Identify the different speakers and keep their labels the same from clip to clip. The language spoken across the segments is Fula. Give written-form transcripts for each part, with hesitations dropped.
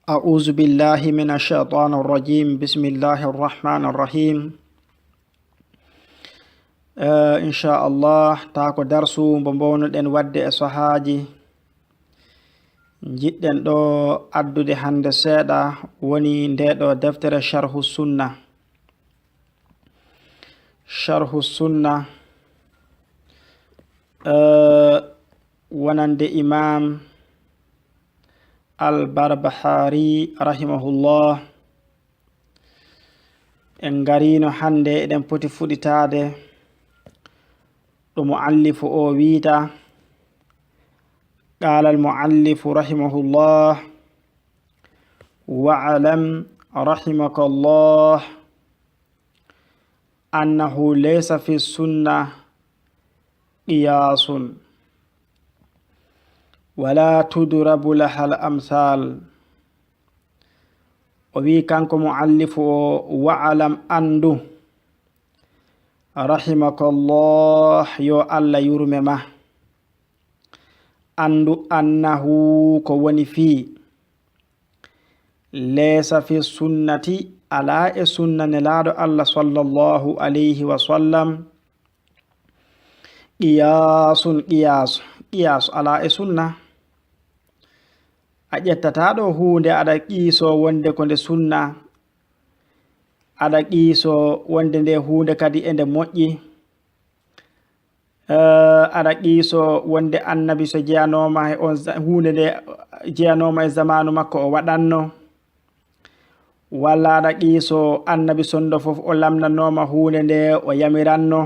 Speaker 1: أعوذ بالله من الشيطان الرجيم بسم الله الرحمن الرحيم إن شاء الله تاكو درسو بمبونو دين ودي أسوهاجي جدن دو أدو دي هند سيدا وني دو دفتر شرح السنة ونن دي إمام البربحاري رحمه الله en garino hande eɗen poti fuɗitade ɗo muallifu o wiita قال المؤلف رحمه الله واعلم رحمك الله أنه ليس في السنة قياس ولا تضرب لها الأمثال وبي كانكو مؤلف وعلم أندو رحمك الله يو الله يرمما أندو أنه كوني في ليس في السنة على السنة نلاد الله صلى الله عليه وسلم قياس على السنة a ƴettataɗo hunde aɗa qiiso wonde ko nde sunna aɗa qiiso wonde nde hunde kadi e nde moƴƴi aɗa qiiso wonde annabi so jeyanoma e on hunde nde jeyanoma e zamanu makko o waɗanno walla aɗa qiiso annabi sonndo fof o lamnanoma hunde nde o yamiranno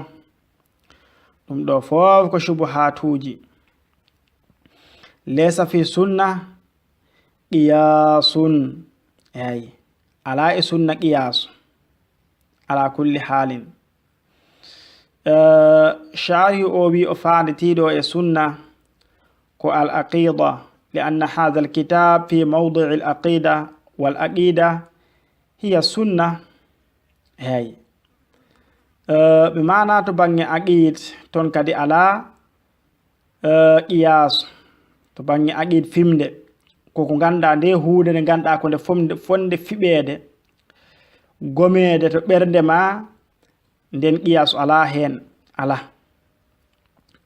Speaker 1: ɗum ɗo fof ko shubuhatuji laysa fi sunna qiyasun ay ala e sunna qiyas ala kulli halin shari o wi o faanditiɗo e sunna ko al aqida لأن هذا الكتاب في موضع العقيدة والعقيدة هي السنة هاي بمعنى تبني عقيد تون كدي على قياس تبني عقيد فيمده koko ganda nde huude nde ganda ko nde fonde fiɓede gomede to ɓernde ma nden qiyasu ala hen ala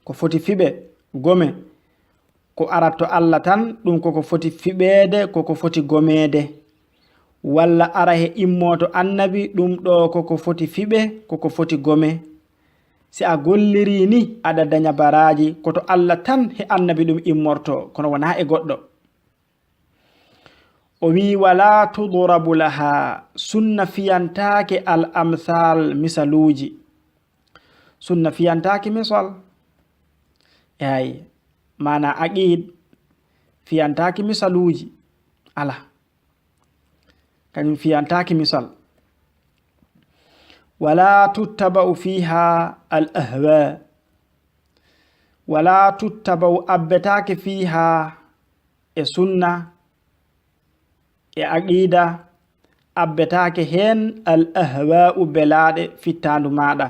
Speaker 1: ko foti fiɓe gome ko arat to Allah tan ɗum koko foti fiɓede koko foti gomede walla ara he immoto annabi ɗum ɗo koko foti fiɓe koko foti gome si a golliri ni aɗa daña baraji koto Allah tan he annabi ɗum immorto kono wona e goɗɗo o wi wala tudrabu laha sunna fiyantake al amthal misaluji sunna fiyantake misal ay mana aqid fiyantake misaluji ala kañum fiyantake misal wala tuttaba'u fiha al ahwa wala tuttaba'u abbetake fiha e sunna e aqida abbetake hen al ahwa'u belade fittandu maɗa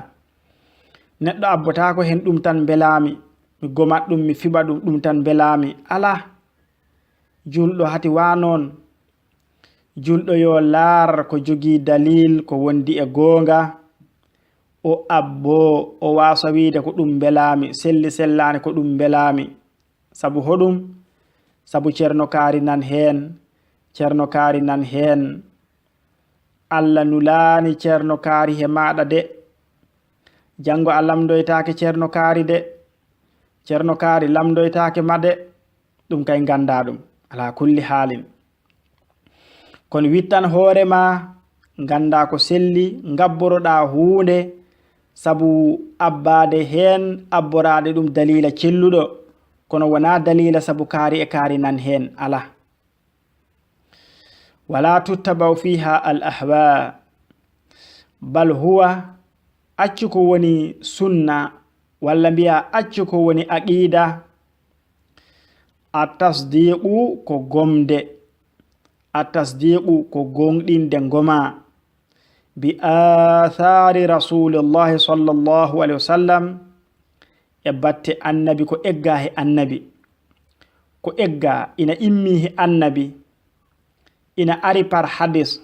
Speaker 1: neɗɗo abbotako hen ɗum tan belami mi gomat ɗum mi fiɓa ɗum tan belami ala julɗo hati wanon julɗo yo laar ko jogi dalil ko wondi e gonga o abbo o wasa wiide ko ɗum belami selli sellani ko ɗum belami sabu hoɗum sabu ceerno kaari nan hen ceerno kaari nan hen Allah nulani ceerno kaari he maɗa de jango a lamdoytake ceerno kaari de ceerno kaari lamdoytake made ɗum kay ganda ɗum ala kulli halin kono wittan hoorema ganda ko selli gabboroɗa hunde sabu abbade hen abborade ɗum dalila celluɗo kono wona dalila sabu kaari e kaari nan hen ala ولا تتبع فيها الأهواء بل هو أتشكو وني سنة ولا بيا أتشكو وني أقيدة التصديق كو غمد التصديق كو غمدين دنغما بآثار رسول الله صلى الله عليه وسلم يبت النبي كو إقاه النبي كو إقاه إن إميه النبي ina ari par hadis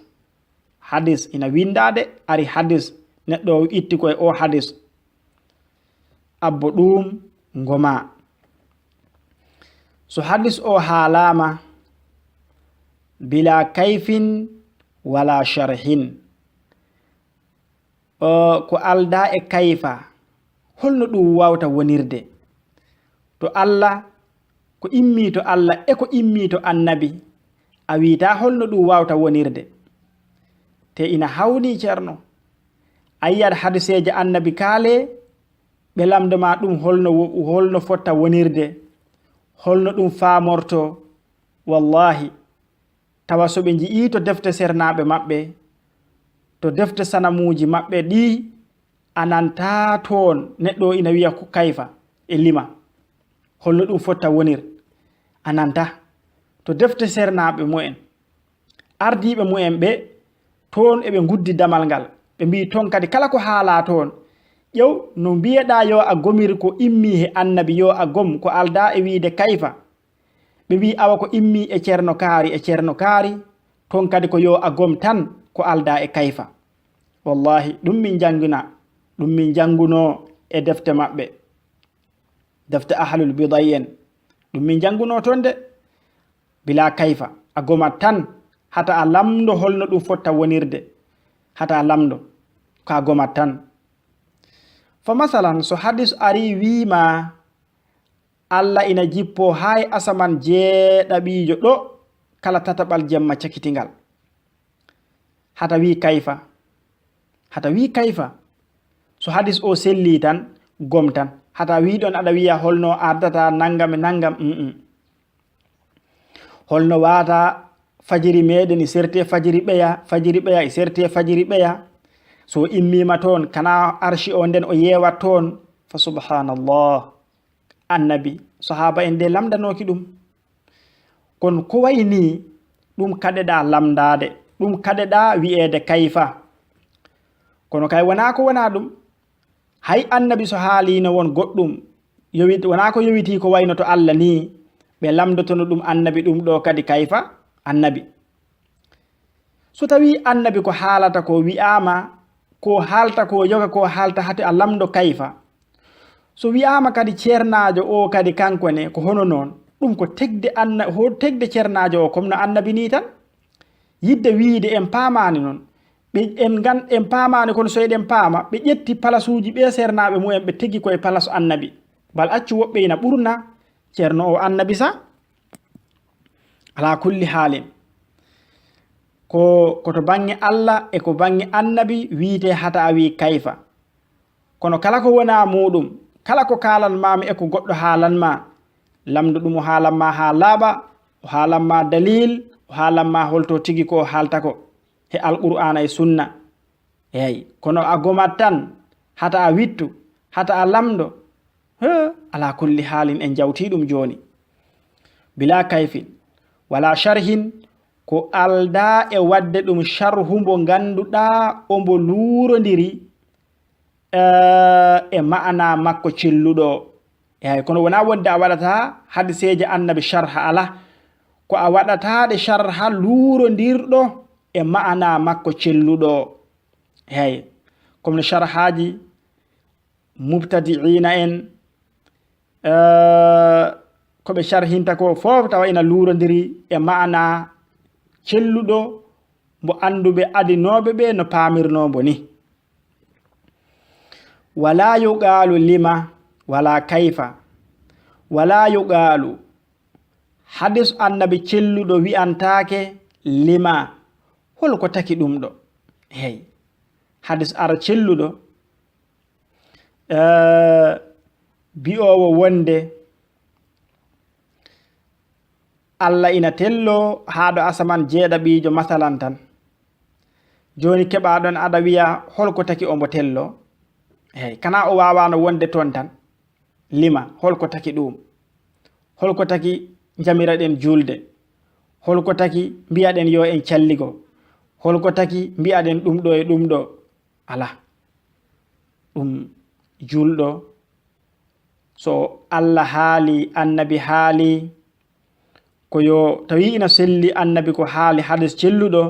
Speaker 1: ina windade ari hadis neɗɗo itti koye o hadis abbo ɗum ngoma. So hadis o haalama bila kayfin wala sharhin, ko alda e kayfa holno ɗum wawta wonirde to Allah, ko immi to Allah e ko immi to annabi, a wiita holno ɗum wawta wonirde. Te ina hawni ceerno, a yiyat hadiseje annabi kaale ɓe lamdoma ɗum holno fotta wonirde, holno ɗum faamorto. Wallahi tawa so ɓe nji'i to defte sernaɓe maɓɓe, to defte sanamuji maɓɓe ɗi, ananta toon neɗɗo ina wiya kayfa e lima holno ɗum fotta wonir, ananta. To defte sernaɓe mu'en ardiɓe mu'en ɓe toon eɓe guddi damal ngal, ɓe mbi ton kadi kala ko haala toon ƴew no mbiyeɗa yo a gomir ko immi he annabi yo a gom, ko alda e wiide kayfa ɓe mbi awa ko immi e ceerno kaari ton kadi ko yo a gom tan ko alda e kayfa. Wallahi ɗum min janguno e defte maɓɓe, defte ahlul biday en, ɗum min janguno ton de. Bila kayfa a gomat tan hata a lamdo holno ɗum fotta wonirde, hata a lamdo ko a gomat tan. Fa masalan so hadis ari wiima Allah ina jippo hay asaman jeeɗaɓijo ɗo kala tataɓal jemma cakitingal, hata wi kayfa so hadis o selli tan gom tan, hata wi ɗon aɗa wiya holno ardata nangam e nangam. Holno wata fajiri meɗen e serte fajiri ɓeya e serte fajiri ɓeya, so immima toon kana arshi o nden o yewat toon. Fa subhanallah, annabi sahaba en de lamdanoki ɗum. Kon ko wayni ɗum kaɗeɗa lamdade, ɗum kaɗeɗa wi'ede kayfa, kono kay wona ko wona ɗum. Hay annabi so haalino won goɗɗum wona ko yowiti ko wayno to Allah ni, ɓe lamdotono ɗum annabi ɗum ɗo kadi kayfa annabi. So tawi annabi ko haalata ko wi'ama, ko haalta ko yoga ko haalta hati a lamdo kayfa, so wi'ama kadi ceernajo o kadi kanko ne ko hono noon, ɗum ko tegde ceernajo o comme no annabi ni tan. Yidde wiide en paamani noon, en paamani, kono so eɗen paama ɓe ƴetti palasuji ɓe sernaɓe mumen ɓe tegi koye palasu annabi, bal accu woɓɓe ina ɓurna ceerno o annabi sa. Ala kulli haalin koto bange Allah e ko bange annabi wiite hata a wi kayfa, kono kala ko wona muɗum, kala ko kalanmami e ko goɗɗo haalanma, lamdo ɗum o haalanma ha laaɓa, o haalanma dalil, o haalanma holto tigi ko haalta ko he alqur'ana e sunna. Eyi kono a gomat tan hata a wittu, hata a lamdo, ala kulli haalin en jawti ɗum joni. Bila kayfin wala sharhin, ko alda e wadde ɗum sharhu mbo ganduɗa ombo luurodiri e ma'ana makko cilluɗo. Eyi kono wona wonde a waɗata hadiseje annabi sharha, ala, ko a waɗataɗe sharha luurodirɗo e ma'ana makko celluɗo. Hey, comme no sharhaji mubtadi'ina en ko ɓe sharhinta ko fof tawa ina luurodiri e ma'ana celluɗo mbo anduɓe adinoɓe ɓe no paamirnombo ni. Wala yuqalu lima wala kayfa, wala yuqalu hadis annabi celluɗo wi'antake lima holko taki ɗum ɗo. Hey, hadis ara celluɗo bi'owo wonde Allah ina tello haɗo asaman jeeɗaɓijo masalan tan, joni keɓaɗon aɗa wiya holko taki ombo tello. Hey, kana o wawano wonde toon tan lima holko taki ɗum, holko taki jamiraɗen julde, holko taki mbiyaɗen yo en calligo, holko taki mbiyaɗen ɗum ɗo e ɗum ɗo. Ala, ɗum julɗo so Allah haali, annabi haali, ko yo tawi ina selli annabi ko haali hadis celluɗo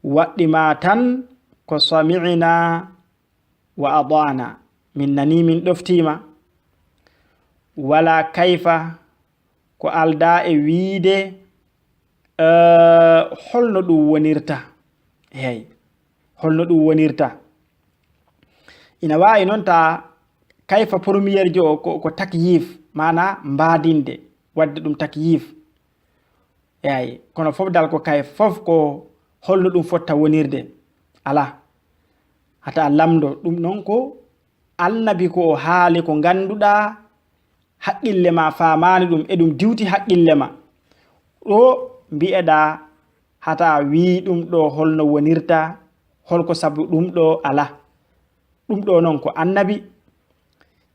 Speaker 1: waɗɗima tan ko sami'na wa adana, min nani min ɗoftima, wala kayfa ko alda e wiide holno ɗum wonirta. Holno ɗum wonirta. Ina wawi noon ta kayfa premiére jo ko takyif, mana mbadinde wadde ɗum takyif. Kono fof dal ko kayfa fof ko holno ɗum fotta wonirde ala hata lamdo ɗum noon ko annabi ko o haali ko ganduɗa haqqille ma famani ɗum e ɗum diwti haqqille ma ɗo mbi'eɗa hata wi ɗum ɗo holno wonirta, holko sabu ɗum ɗo ala. ɗum ɗo noon ko annabi.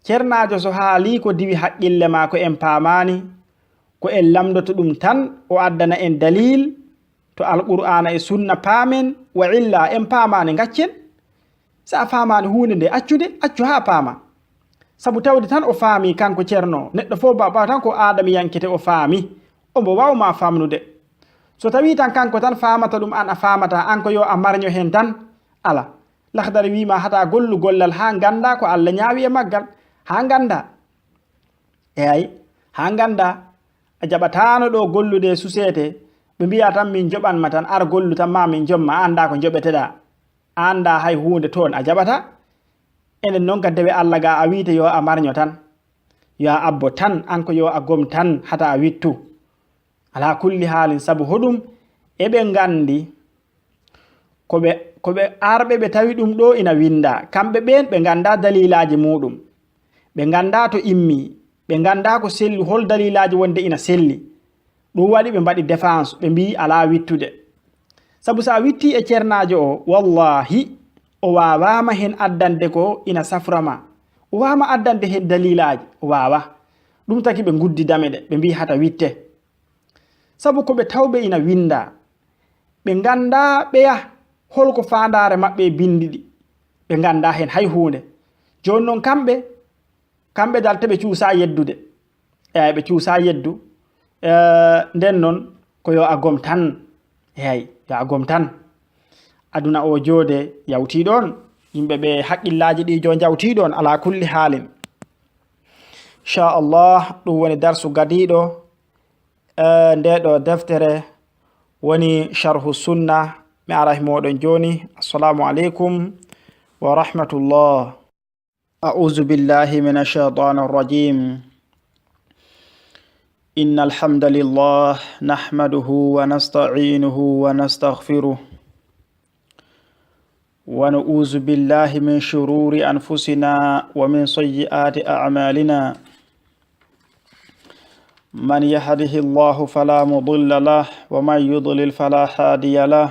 Speaker 1: Ceernajo so haali ko diwi haqqille ma ko en pamani, ko en lamdoto ɗum tan o addana en dalil to alqur'ana e sunna paamen, wa illa en pamani gaccen. Sa famani hunde nde accu ha paama, sabu tawde tan o faami kanko ceerno. Neɗɗo fof bawa tan ko adami yankete o faami, o mbo wawma famnude. So tawi tan kanko tan famata ɗum an a famata, an ko yo a marño hen tan ala. Lahdari wima hata gollu gollal ha ganda ko Allah ñaawi e maggal, ha ganda ha ganda. A jaɓatano ɗo gollude susete ɓe mbiya tan min joɓanma tan, ar gollu tan ma min jomma, anda ko joɓeteɗa, anda hay hunde toon a jaɓata. Enen noon ka dewe Allah ga a wiite yo a marño tan, yo a abbo tan, an ko yo a gom tan hata a wittu. Ala kulli haalin, sabu hoɗum eɓe gandi koɓe arɓe ɓe tawi ɗum ɗo ina winda, kamɓe ɓen ɓe ganda dalilaji muɗum, ɓe ganda to immi, ɓe ganda ko selli, hol dalilaji wonde ina selli. ɗum waɗi ɓe mbaɗi défense, ɓe mbi ala wittude. Sabu sa witti e ceernajo o, wallahi o wawama hen addande ko ina saframa, o wawama addande hen dalilaji, o wawa. ɗum taki ɓe guddidame ɗe, ɓe mbi hata witte. Sabu koɓe tawɓe ina winda, ɓe ganda ɓeya holko fandare maɓɓe bindiɗi, ɓe ganda hen hay hunde. Joni noon kamɓe dal teɓe cuusa yeddude, ɓe cuusa yeddu. Nden noon ko yo a gom tan, yo a gom tan. Aduna o jode yawti ɗon, yimɓeɓe haqqillaji ɗi jo jawti ɗon ala kulli haalin. Inchallah ɗum woni darsu gadiɗo nde ɗo deftere woni sharhu sunna. mi ara e moɗon joni. Assalamu alaikum wa rahmatullah. أعوذ بالله من الشيطان الرجيم. إن الحمد لله نحمده ونستعينه ونستغفره ونعوذ بالله من شرور أنفسنا ومن سيئات أعمالنا. من يهده الله فلا مضل له ومن يضلل فلا هادي له.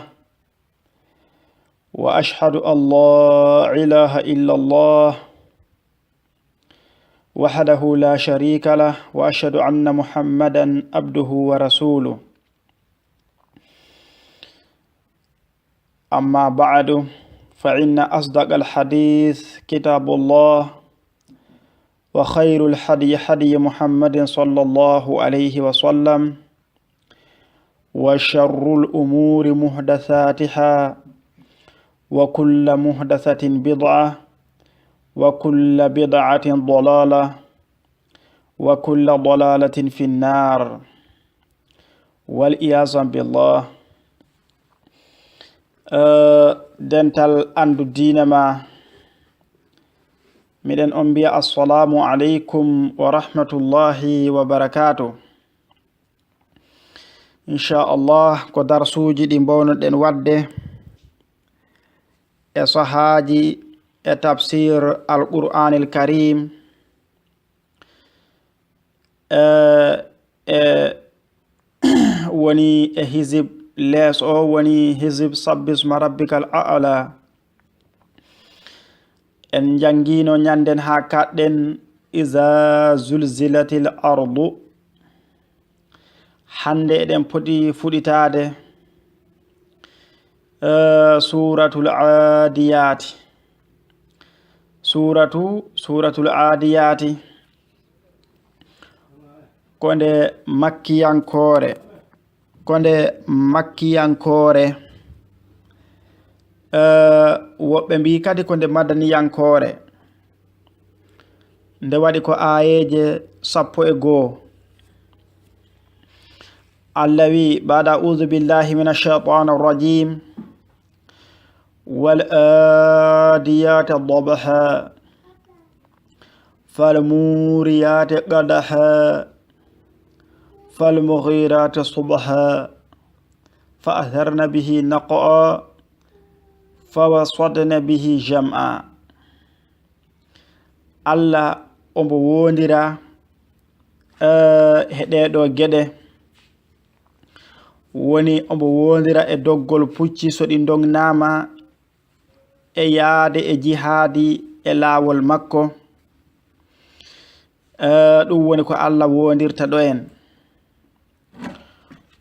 Speaker 1: وأشهد أن لا إله إلا الله وحده لا شريك له وأشهد أن محمدا عبده ورسوله. أما بعد فإن أصدق الحديث كتاب الله وخير الحدي حدي محمد صلى الله عليه وسلم وشر الأمور محدثاتها وكل محدثة بدعة وكل بدعة ضلالة وكل ضلالة في النار والعياذ بالله. dental andu diina ma miɗen on mbiya assalamu aleykum wa rahmatullahi wa barakatuh. inchallah ko darsuji ɗi mbawnoɗen wadde e sahaji e tafsir al-Qur'anil Karim woni e hizib lees o woni hizib sabbisma rabbikal a'la. en jangino nyanden ha kaɗɗen iza zulzilatil ardu. hande eɗen poti fuɗitade suratul adiyati. suratul adiyati konde makkiyankore woɓɓe mbi kadi konde madaniyankore nde waɗi ko ayeje 11 Allah wi ba'da a'udhu billahi minash shaitanir rajim wal adiyati dhabha fal muriyati qadaha fal mughirati subha fa atharna bihi naqa fa waswadna bihi jam'a. Allah ombo wondira heɗeɗo geɗe woni ombo wondira e doggol pucci so ɗi dongnama e yaade e jihadi e laawol makko. Ɗum woni ko Allah wondirta ɗo en.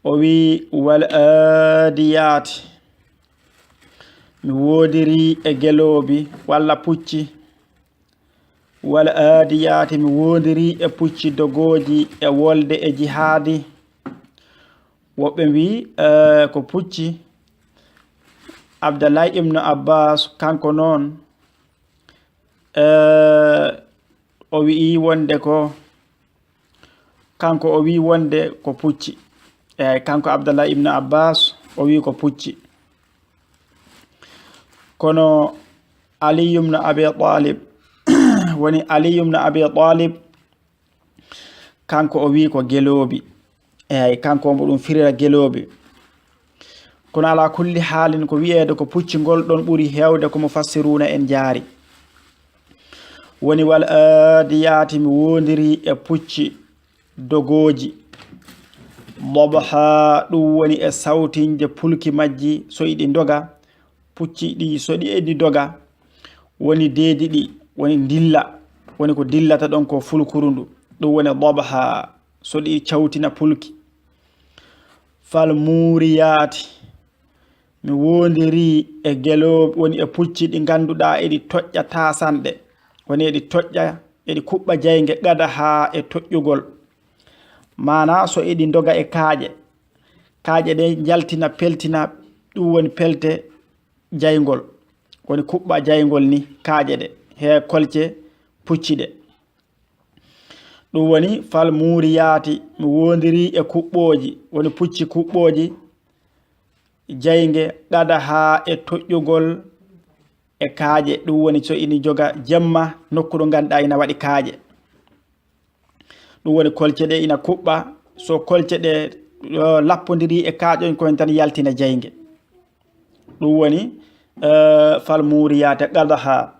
Speaker 1: O wi wal adiyati, mi wodiri e gelobi walla pucci. Wal adiyati, mi wodiri e pucci dogoji e wolde e jihadi. Woɓɓe mbi ko pucci. Abdallah ibn Abbas kanko noon o wi wonde ko pucci. Kanko Abdallah ibn Abbas o wi ko pucci. Kono Ali ibn Abi Talib woni Ali ibn Abi Talib kanko o wi ko gelobi. Kanko mo ɗum firira gelobi. Kono ala kulli halin ko wi'ede ko pucci ngol ɗon ɓuri hewde ko mufassiruna en jaari. Woni wal adiyati, mi wondiri e pucci dogoji dhabha, ɗum woni e sawtinde pulki majji so iɗi doga. Pucci ɗi so ɗi eɗi doga woni deedi ɗi woni dilla, woni ko dillata ɗon ko fulkurundu, ɗum woni dhabha so ɗi cawtina pulki. Fal muriyati, mi wondiri e gelobi woni e pucci ɗi ganduɗa eɗi toƴƴa tasanɗe, woni eɗi toƴƴa eɗi kuɓɓa jayge gada ha e toƴƴugol. Mana so eɗi doga e kaaƴe ɗe jaltina peltina, ɗum woni pelte jaygol, woni kuɓɓa jaygol ni kaaƴe ɗe he kolce pucci ɗe. ɗum woni fal muriyati, mi wondiri e kuɓɓoji woni pucci kuɓɓoji jayge gada ha e toƴƴugol e kaaƴe, ɗum woni so ini joga jemma nokku ɗo ganduɗa ina waɗi kaaƴe. ɗum woni kolce ɗe ina kuɓɓa, so kolce ɗe lappodiri e kaaƴon koyen tan yaltina jayge. ɗum woni fal muriyati qadaha.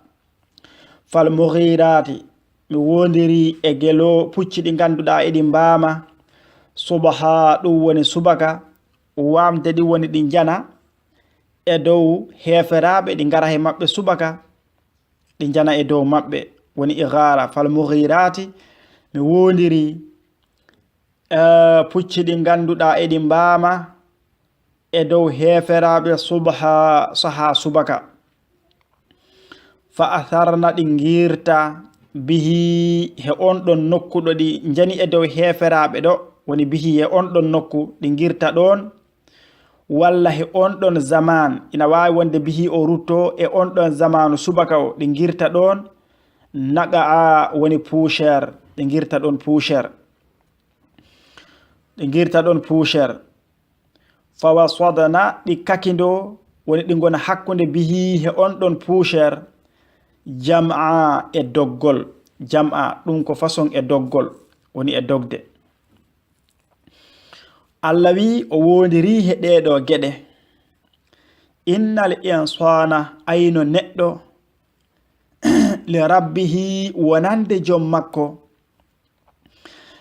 Speaker 1: Fal mughirati, mi wondiri e pucci ɗi ganduɗa eɗi mbama subha, ɗum woni subaka. Wamde ɗi woni ɗi jana e dow heferaɓe ɗi gara he maɓɓe subaka, ɗi jana e dow maɓɓe woni ighara. Fal mughirati, mi wondiri pucci ɗi ganduɗa eɗi mbama e dow heferaɓe subha, saha subaka. Fa atharna, ɗi girta bihi he on ɗon nokku ɗo ɗi jani e dow heferaɓe ɗo, woni bihi he on ɗon nokku ɗi girta ɗon, walla he on ɗon zaman. Ina wawi wonde bihi o rutto e on ɗon zamanu subaka o ɗi girta ɗon naqa woni poussière, ɗi girta ɗon poussière. Fa waswadna, ɗi kakido woni ɗi gona hakkude bihi he on ɗon poussière jam'a e doggol. Jam'a ɗum ko façon e doggol, woni e dogde. Allah wi o wondiri he ɗeɗo geɗe. Innal insana, ayno neɗɗo li rabbihi wonande jom makko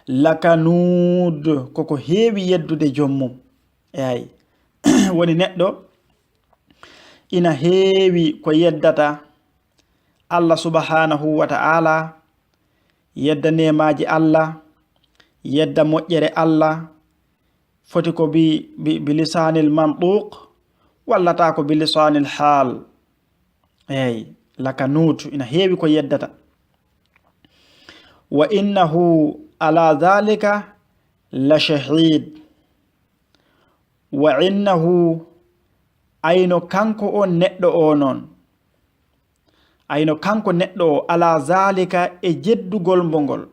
Speaker 1: lakanud, koko heewi yeddude jommum. Woni neɗɗo ina heewi ko yeddata Allah subhanahu wa ta'ala, yedda nemaji Allah, yedda moƴƴere Allah, foti ko bi lisanil mantuq wallata ko bi lisanil hal. Lakanut, ina heewi ko yeddata. Wa innahu ala dhalika, la shahid wa innahu ayno kanko on neɗɗo o non ayno kanko neɗɗo o ala zalika e jeddugol mbongol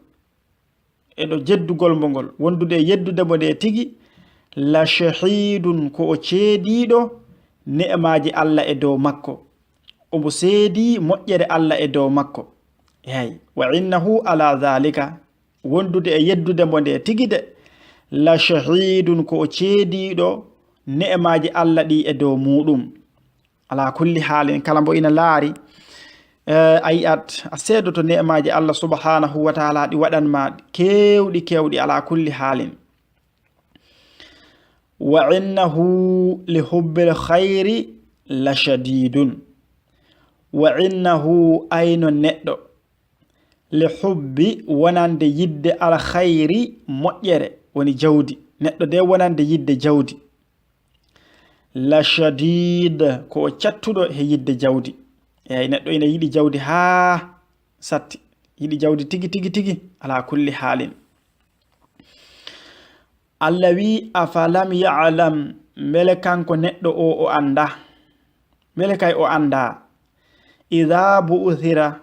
Speaker 1: eɗo jeddugol mbongol wondude yeddude mo nde tigi la shahidun ko o ceediɗo ne'maji Allah e dow makko omo seedi moƴƴere Allah e dow makko yayi wa innahu ala zalika wondude e yeddude mo nde tigi de la shahidun ko o ceediɗo ne'maji Allah ɗi e dow muɗum ala kulli halin kala mbo ina laari a yi'at a seedoto ne'maji Allah subhanahu wa ta'ala ɗi waɗanma kewɗi ala kulli halin wa innahu li hubbil khayri la shadidun wa innahu ayno neɗɗo li hubbi wonande yidde al khayri moƴƴere woni jawdi neɗɗo de wonande yidde jawdi la shadid ko o cattuɗo he yidde jawdi eyi neɗɗo ina yiɗi jawdi haa satti yiɗi jawdi tigi ala kulli halin Allah wi afalam ya'lam mele kanko neɗɗo o anda mele kay o anda idha bu'thira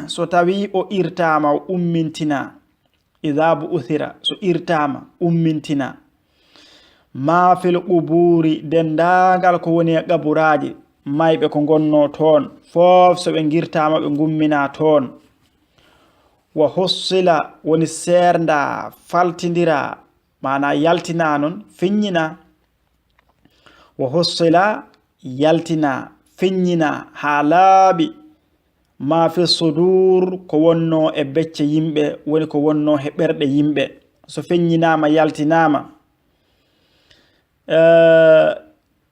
Speaker 1: so tawi o irtama o ummintina idha bu'thira so irtama ummintina ma fil quburi dendagal ko woni e qaburaji mayɓe ko gonno toon fof so ɓe girtama ɓe gummina toon wa hussila woni sernda faltidira mana yaltina non feññina wa hussila yaltina feññina ha laaɓi ma fi sudur ko wonno e becce yimɓe woni ko wonno he ɓerɗe yimɓe so feññinama yaltinama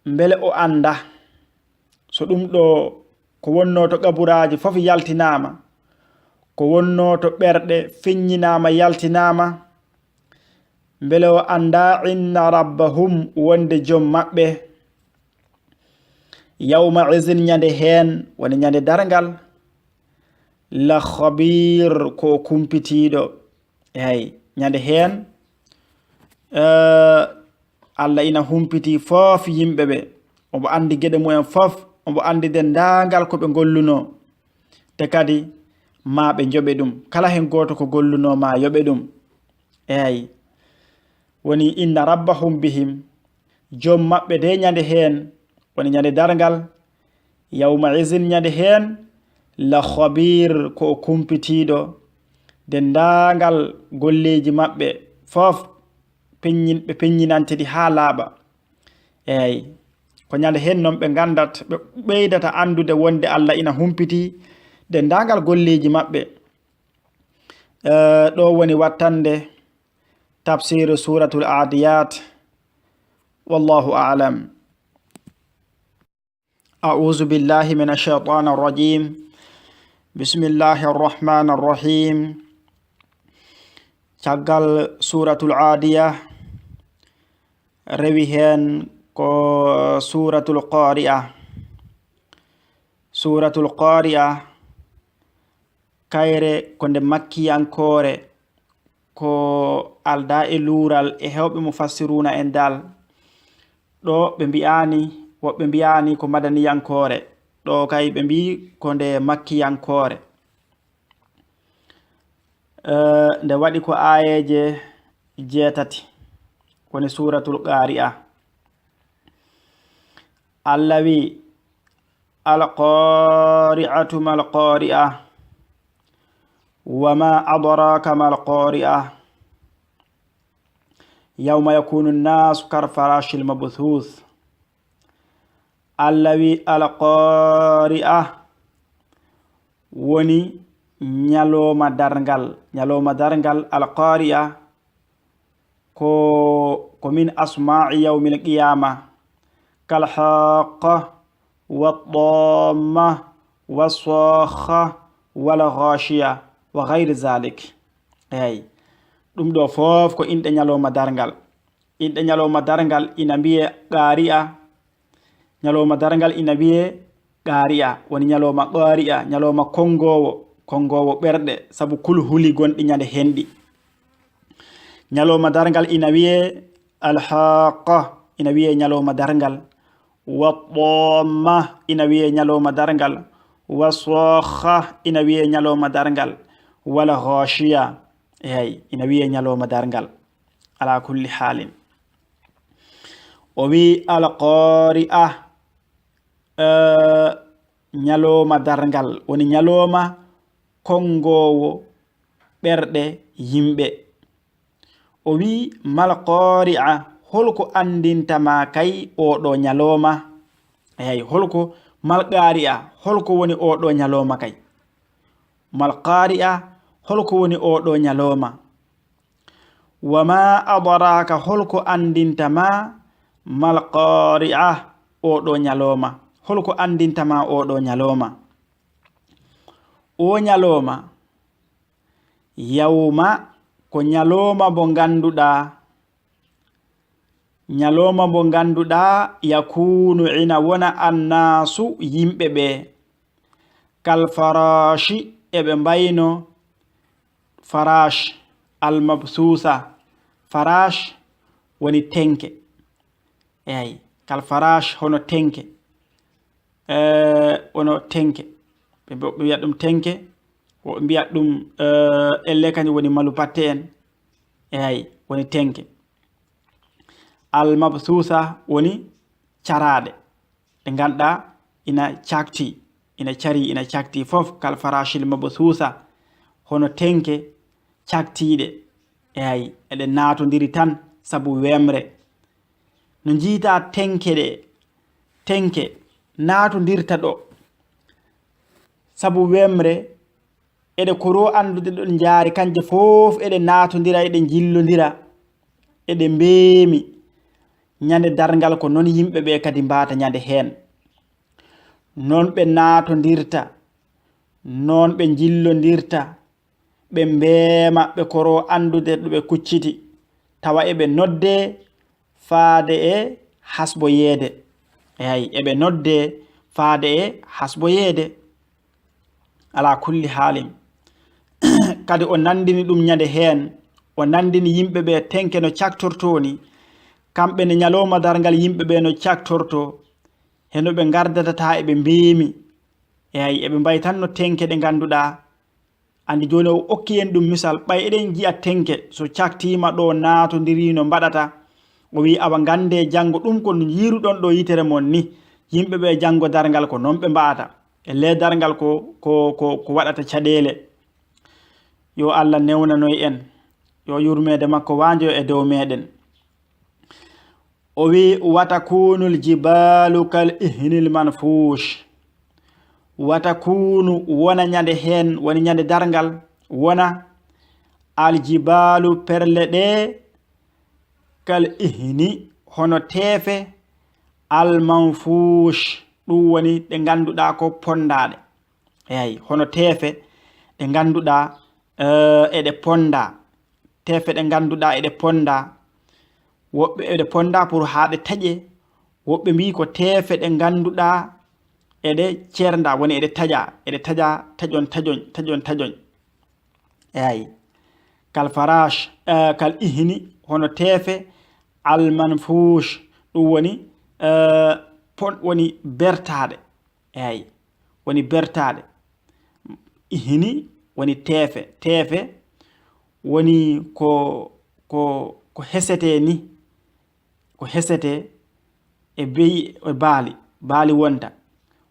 Speaker 1: mbele o anda so ɗum ɗo ko wonno to qaburaji fof yaltinama ko wonno to ɓerɗe feññinama yaltinama mbele o anda inna rabbahum wonde joom maɓɓe yawma izin ñande hen woni ñande dargal la khabir ko kumpitiɗo eyi ñande hen Allah ina humpiti fof yimɓe ɓe omo andi gueɗe mumen fof omo andi dendagal ko ɓe golluno te kadi ma ɓe joɓe ɗum kala hen goto ko golluno ma yoɓe ɗum eyi woni inna rabbahum bihim joom maɓɓe de ñande hen woni ñande dargal yawma izin ñande hen la khabir ko kumpitiɗo dendagal golleji maɓɓe fof ɓe peññinanteɗi ha laaɓa eyi ko ñande hen noon ɓe gandat ɓe ɓeydata andude wonde Allah ina humpiti dendagal golleji maɓɓe ɗo woni wattande tafsir suratul adiyat wallahu a'lam a'udhu billahi minash shaitanir rajim bismillahir rahmanir rahim caggal suratul adiyah rewi hen ko suratul qari'ah kayre ko nde makkiyankore ko alda e luural e hewɓe mufassiruna en dal ɗo ɓe mbi'ani woɓɓe mbiyani ko madaniyankore ɗo kay ɓe mbi ko nde makkiyankore nde waɗi ko ayeje 8 woni suratul qari'ah Allah wi alqari'atu mal qari'ah wama adraka mal qari'ah yawma yakunu an-nasu karfarashil mabthuth Allah wi alqari'ah woni nyaloma darngal alqari'ah ko min asma'i yawmil qiyamah kal haqqa wat-tamma was-sakha wal ghashiya wa ghayri zalik eyi ɗum ɗo fof ko inɗe nyaloma darngal ina mbiye qari'a nyaloma darngal ina mbiye qari'a woni nyaloma qari'a nyaloma kongowo ɓerɗe sabu kul huli gonɗi ñande henɗi ñalowma darngal ina wiye alhaqa ina wiye ñalowma darngal waddamma ina wiye ñalowma darngal wasakha ina wiye ñalowma darngal wala ghashiya ina wiye ñalowma darngal ala kulli halin o wi alqari'a ñalowma darngal woni ñalowma kongowo ɓerɗe yimɓe o wi mal qari'a holko andintama kay oɗo ñalowma holko mal qari'a holko woni oɗo ñalowma kay mal qari'a holko woni oɗo ñalowma wama adraka holko andintama mal qari'a oɗo ñalowma holko andintama oɗo ñalowma o ñalowma yawma ko ñalowma bo ganduɗa yakunu ina wona annasu yimɓe ɓe kal farashi eɓe mbayno farash almabsusa farash woni tenke kal farash hono tenke ɓe wiya ɗum tenke woɓe mbiya ɗum elle kañum woni malupatte en woni tenke almabsusa woni caraɗe ɗe ganduɗa ina cakti fof kal farashil mabsusa hono tenke caktiɗe eɗe natodiri tan sabu wemre no jiita tenke natodirta ɗo sabu wemre eɗe koro andude ɗon jaari kanje fof eɗe natodira eɗe jillodira eɗe mbeemi ñande darngal ko non yimɓe ɓe kadi mbata ñande hen non ɓe natodirta non ɓe jillodirta ɓe mbeema ɓe koro andude ɗo ɓe kucciti tawa eɓe nodde faade e hasboyeede eɓe nodde faade e hasboyeede ala kulli halin kadi o nandini ɗum ñande hen o nandini yimɓe ɓe tenke no caktorto ni kamɓe ne ñalowma darngal yimɓe ɓe no caktorto heno ɓe gardatata eɓe mbeemi eɓe mbayi tan no tenke ɗe ganduɗa andi joni o okki en ɗum misal ɓay eɗen jiya tenke so caktima ɗo natodiri no mbaɗata o wi awa gande janggo ɗum ko jiruɗon ɗo yitere mon ni yimɓe ɓe janggo darngal ko non ɓe mbata e le darngal ko waɗata caɗele yo Allah newnanoy en yo yurmede makko wanjo e dow meɗen o wi watakunul jibalu kal ihnil manfush watakunu wona ñande hen woni ñande darngal wona aljibalu perle ɗe kal ihni hono teefe almanfush ɗum woni ɗe ganduɗa ko pondaɗe hono teefe ɗe ganduɗa eɗe ponda teefe ɗe ganduɗa eɗe ponda woɓɓe eɗe ponda pour ha ɗe taƴe woɓɓe mbi ko teefe ɗe ganduɗa eɗe cerda woni eɗe taƴa taƴon kal farash kal ihni hono teefe almanfush ɗum woni woni bertaɗe woni bertaɗe ihni woni teefe woni ko hesete ni ko hesete e beyi e baali wonta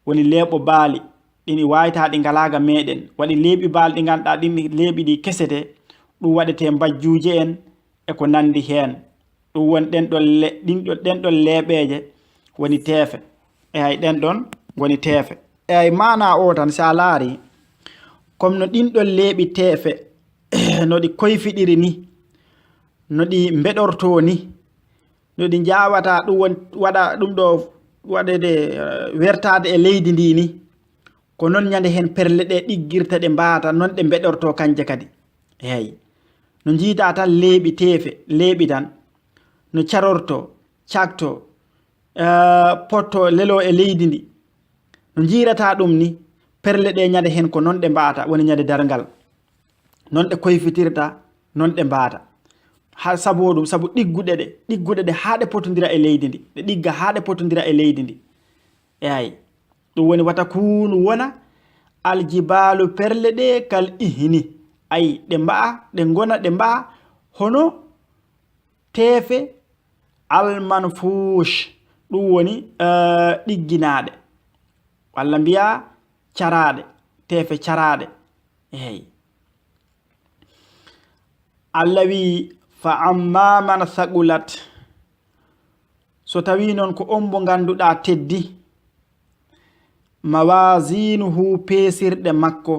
Speaker 1: woni leeɓo baali ɗini wayta ɗi ngalaga meɗen waɗi leeɓi baali ɗi ganduɗa ɗin leeɓi ɗi kesete ɗum waɗete mbajjuje en e ko nandi hen ɗum woni ɗen ɗon leeɓeje woni teefe ɗen ɗon woni teefe mana o tan sa laari comme no ɗin ɗon leeɓi teefe no ɗi koyfiɗiri ni no ɗi mbeɗorto ni no ɗi jawata ɗum waɗa ɗum ɗo waɗede wertade e leydi ndi ni ko non ñande hen perle ɗe ɗiggirta ɗe mbata non ɗe mbeɗorto kanje kadi no jiita tan leeɓi teefe leeɓi tan no carorto cakto potto lelo e leydi ndi no jirata ɗum ni perle ɗe ñande hen ko non ɗe mbata woni ñande darngal non ɗe koyfitirta non ɗe mbata ha sabu diggude de haade potondira e leydi ndi de digga haade potondira e leydi ndi eyi dum woni watakunu wona aljibalu perle de kal ihni ay de mbaa de ngona de mbaa hono tefe almanfush dum woni digginaade walla biya caraade tefe caraade eyi allawi fa amma man thaqulat so tawi non ko ombo ganduda teddi mawazinuhu pesirde makko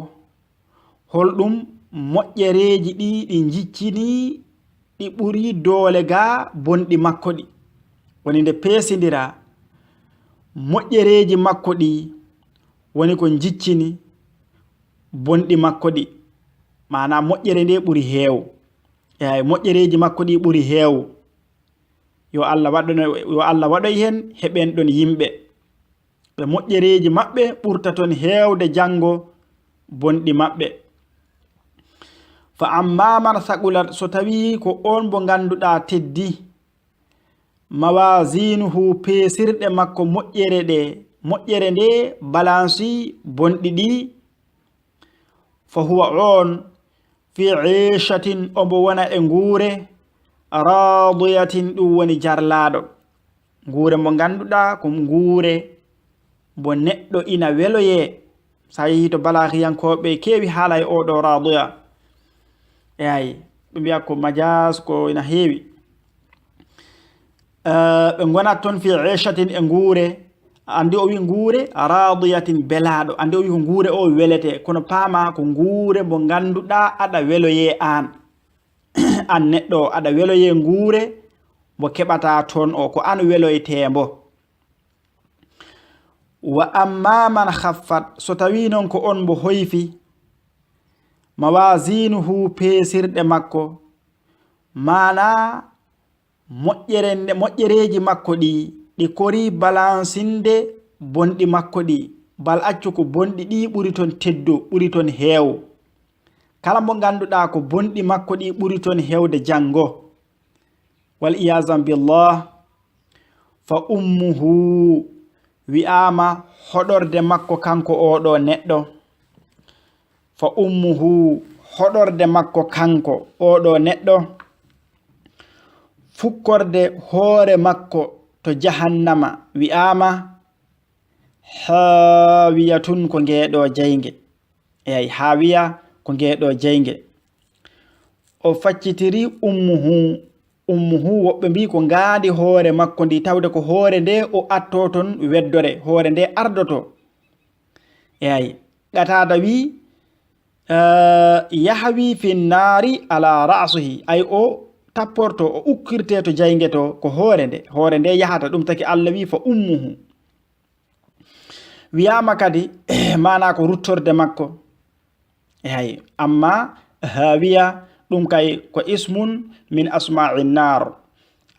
Speaker 1: holdum moƴƴereji ɗi jiccini ɗi ɓuri doole ga bonɗi makko ɗi woni nde peesindira moƴƴereji makko ɗi woni ko jiccini bonɗi makko ɗi mana moƴƴere nde ɓuri heew eyi moƴƴereji makko ɗi ɓuri heew yo Allah waɗoy hen heɓen ɗon yimɓe ɓe moƴƴereji maɓɓe ɓurta ton heewde janngo bonɗi maɓɓe fa amma man thaqulat so tawi ko on bo ganduɗa teddi mawazinuhu pesirɗe makko moƴƴere nde balansi bonɗi ɗi fa huwa on fi ishatin ombo wona e nguure radiyatin ɗum woni jarlaɗo nguure mo ganduɗa ko nguure bo neɗɗo ina weloye sa yehi to balahiyankoɓe kewi haala e oɗo radiya eyi ɓe mbiya ko majas ko ina heewi ɓe gonat toon fi ishatin e nguure andi o wi nguure radiyatin belaɗo andi o wi ko nguure o welete kono paama ko nguure mo ganduɗa aɗa weloye an neɗɗo aɗa weloye nguure mo keɓata toon o ko an weloytembo wa amma man khaffat so tawi non ko on mo hoyfi mawazinuhu pesirɗe makko mana moƴƴereji makko ɗi kori balansinde bonɗi makko ɗi bal accu ko bonɗi ɗi ɓuri ton teddo ɓuri ton heew kala mo ganduɗa ko bonɗi makko ɗi ɓuri ton heewde janngo wal iyazan billah fa ummuhu wi'ama hoɗorde makko kanko oɗo neɗɗo fa ummuhu hoɗorde makko kanko oɗo neɗɗo fukkorde hoore makko to jahannama wi'ama hawiyatun ko ngeeɗo jayge eyi hawiya ko ngeeɗo jayge o faccitiri ummuhu woɓɓe mbi ko ngaadi hoore makko ndi tawde ko hoore nde o atto ton weddore hoore nde ardoto eyi qatada wi yahwi fi nnaari ala ra'sihi ay o tapporto o ukkirte to jayge to ko hoore nde yahata ɗum taki Allah wi fa ummuhu wiyama kadi mana ko ruttorde makko eyi amma hawiya ɗum kay ko ismun min asma'i nnar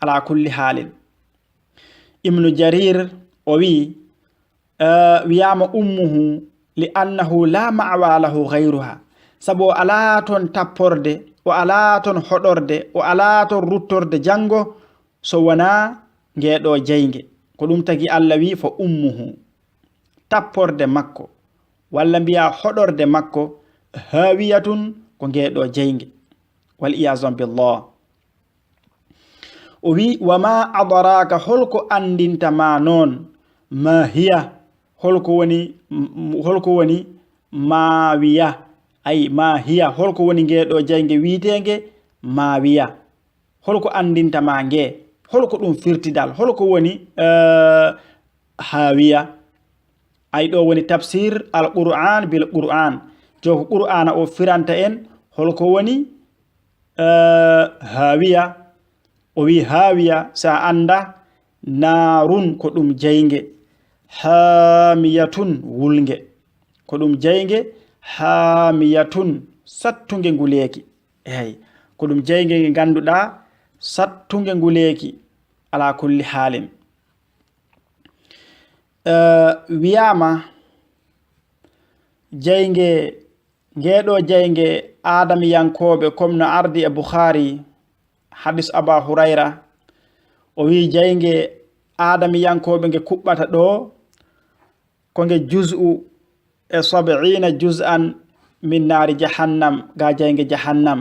Speaker 1: ala kulli halin ibnu jarir o wi wiyama ummuhu li annahu la ma'wa lahu ghayruha sabo ala ton tapporde o ala ton hoɗorde o ala ton ruttorde jango so wona ngeɗo jayge ko ɗum tagi Allah wi fa ummuhu tapporde makko walla mbiya hoɗorde makko hawiyatun ko ngeɗo jayge wal iyazan billah o wi wama adaraka holko andinta ma noon ma hiya holko woni mawiya ay ma hiya holko woni ngeɗo jayge wiitege mawiya holko andinta ma nge holko ɗum firtidal holko woni hawiya ay ɗo woni tafsir al qur'an bil qur'an joko qur'ana o firanta en holko woni hawiya o wi hawiya sa anda narun ko ɗum jayge hamiyatun wulge ko ɗum jayge hamiyatun sattuge nguleki eyi ko ɗum jayge ganduɗa sattuge nguleki ala kulli halin wiyama jayge ngeɗo jayge adamiyankoɓe comme no ardi e Bukhari hadis Aba Hurayra o wi jayge adamiyankoɓe nge kuɓɓata ɗo ko nge juz'u e 70 juz'an min naari jahannam ga jayge jahannam.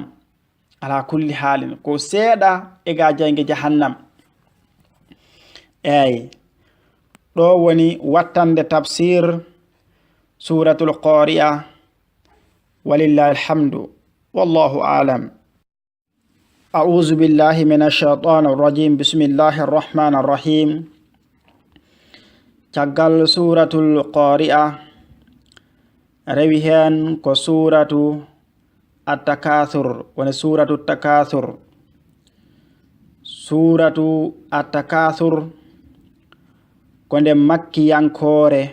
Speaker 1: ala kulli halin ko seeɗa e ga jayge jahannam. eyi ɗo woni wattande tafsir suratul qari'a walillahi alhamdu wallahu a'lam. أعوذ بالله من الشيطان الرجيم بسم الله الرحمن الرحيم. تقال سورة القارئة رويهن كسورة التكاثر ونسورة التكاثر. سورة التكاثر كند مكي ينكوري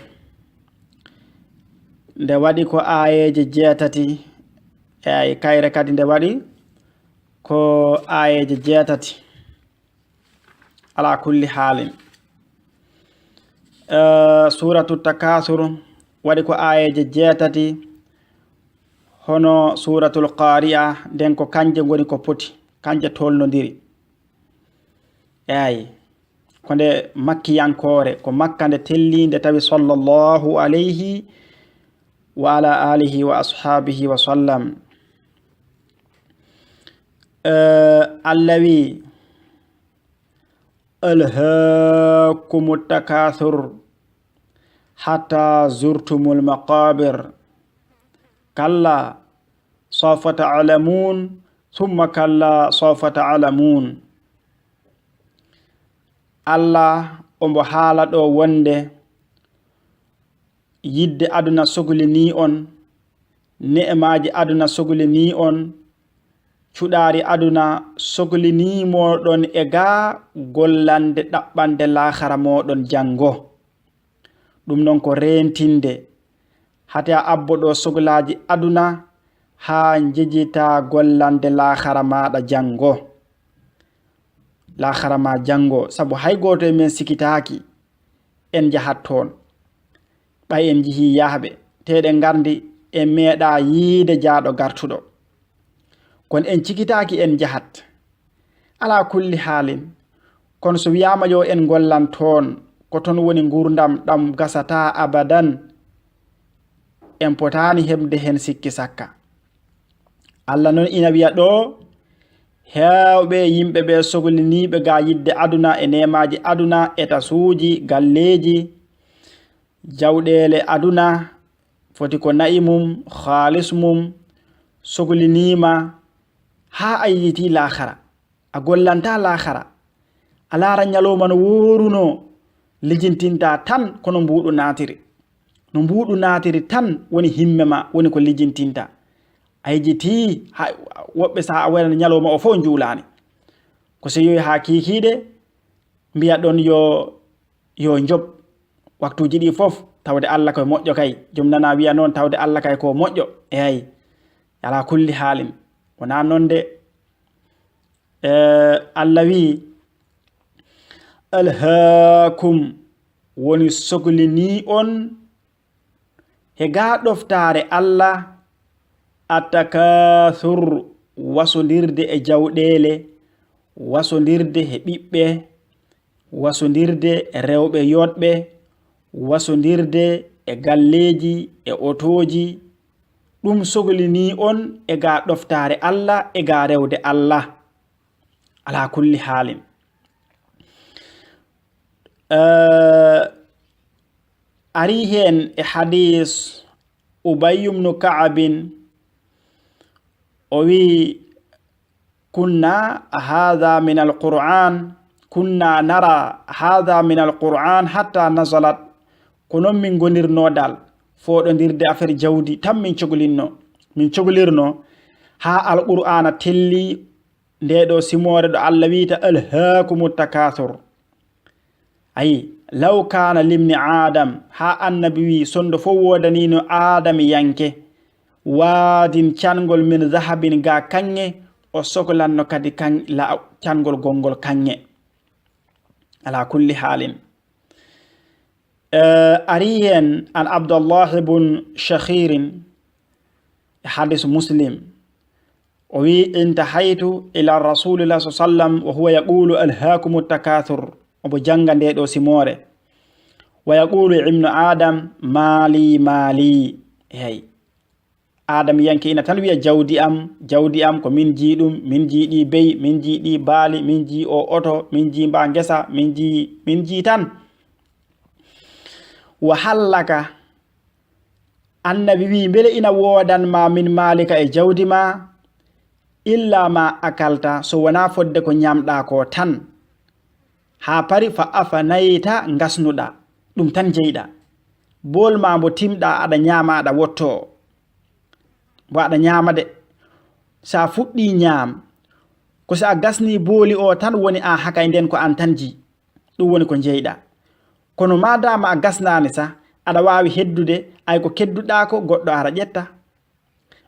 Speaker 1: nde waɗi ko ayeje jeetati e kayre kadi nde waɗi ko ayeje jeetati ala kulli halin. suratu takasur waɗi ko ayeje jeetati hono suratul qari'a nden ko kanje ngoni ko poti kanje tolnodiri. eyi ko nde makkiyankore ko makka nde tellinde tawi sallallahu alayhi wa ala alihi wa ashabihi wa sallam. allawi alhaakumut takathur hatta zurtumul maqabir kalla sawfa ta'lamun thumma kalla sawfa ta'lamun. Allah ombo haala ɗo wonde yidde aduna sogolini on, ne'emaji aduna sogolini on, cuɗari aduna sogolini moɗon e ga gollande ɗaɓɓande lahara moɗon jango. ɗum non ko rentinde hate a abbo ɗo sogolaji aduna ha jejita gollande lahara maɗa jango. lahara ma jango sabu hay goto e men sikitaki en jahat toon. ɓay en jihi yahɓe teɗen gardi en meeɗa yiide jaaɗo gartuɗo kon en cikitaki en jahat. ala kulli halin kono so wiyama yo en gollan toon ko toon woni gurdam ɗam gasata abadan en potani heɓde hen sikki sakka. Allah non ina wiya ɗo hewɓe yimɓe ɓe sogoliniɓe ga yidde aduna e nemaji aduna e tasuji galleji jawɗele aduna foti ko nayi mum halis mum sogolinima ha a yiti lahara a gollanta lahara a lara ñalowma no woruno lijintinta tan kono mbuɗu natiri no mbuɗu natiri tan woni himme ma woni ko lijintinta a yejiti woɓɓe sa a wayna ñalowma o fof juulani ko so yoyi ha kikiɗe mbiya ɗon yo job waktuji ɗi fof tawde Allah koye moƴƴo kay jom nana wiya noon tawde Allah kay ko moƴƴo. eyi ala kulli halin wona noon de. Allah wi alhaakum woni soglini on he ga ɗoftare Allah attakathur wasodirde e jawɗele, wasodirde he ɓiɓɓe, wasodirde e rewɓe yoɗɓe, wasodirde e galleji e otoji. ɗum soglini on e ga ɗoftare Allah e ga rewde Allah ala kulli halin. ari hen e hadis Ubay ibn Ka'b o wi kunna hadha min alquran kunna nara hadha min alquran hatta nazalat ko non min gonirno dal foɗodirde affaire jawdi tan min coglirno ha alqur'ana telli ndeɗo simore ɗo Allah wiita alhaakumut takathur. ayi law kana limni adam ha annabi wi sondo fo wodanino adam yanke waadin cangol min zahabin ga kange o soglanno kadi cangol gongol kange ala kulli halin. ari hen an Abdullah ibn Shakhir hadis Muslim o wi intahaytu ila rasulillah sallam wa huwa yaqulu alhaakumu takathur, obo janga nde ɗo simore. Wa yaqulu ibnu adam mali mali. Adam yanke ina tan wiya jawdi am ko min jiiɗum, min jiiɗi bey, min jiiɗi baali, min jii o oto, min jii mba ngesa, min jii tan. Wa hallaka, annabi wi mbele ina wodanma min malika e jawdi ma illa ma akalta, so wona fodde ko nyamɗa ko tan. Ha pari fa afanayta ngasnuɗa, ɗum tan jeyɗa. Bol ma mbo timɗa aɗa nyama aɗa wotto, bo aɗa nyama de. Sa fuɗɗi nyam, ko sa gasni booli o tan woni a hakay nden ko an tan ji, ɗum woni ko jeyɗa. Kono madama a gasnani sa aɗa wawi heddude, ay ko kedduɗa ko goɗɗo ara ƴetta.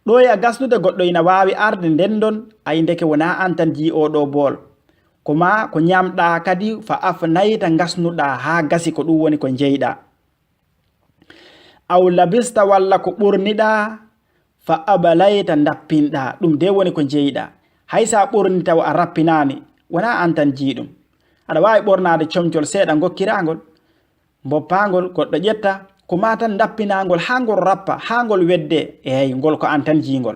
Speaker 1: ɗo e a gasnude goɗɗo ina wawi arde ndendon ay ndeke wona an tan ji oɗo bool, koma ko nyamɗa kadi fa afnayta gasnuɗa ha gasi, ko ɗum woni ko jeyɗa. Aw labista walla ko ɓurniɗa fa abalayta dappinɗa, ɗum de woni ko jeyɗa. Hay sa ɓurni taw a rappinani wona an tan ji ɗum. Aɗa wawi ɓornade comcol seeɗa gokkirangol, boppangol goɗɗo ƴetta, ko ma tan dappinangol ha ngol rappa, ha ngol wedde, eyi ngol ko an tan jingol.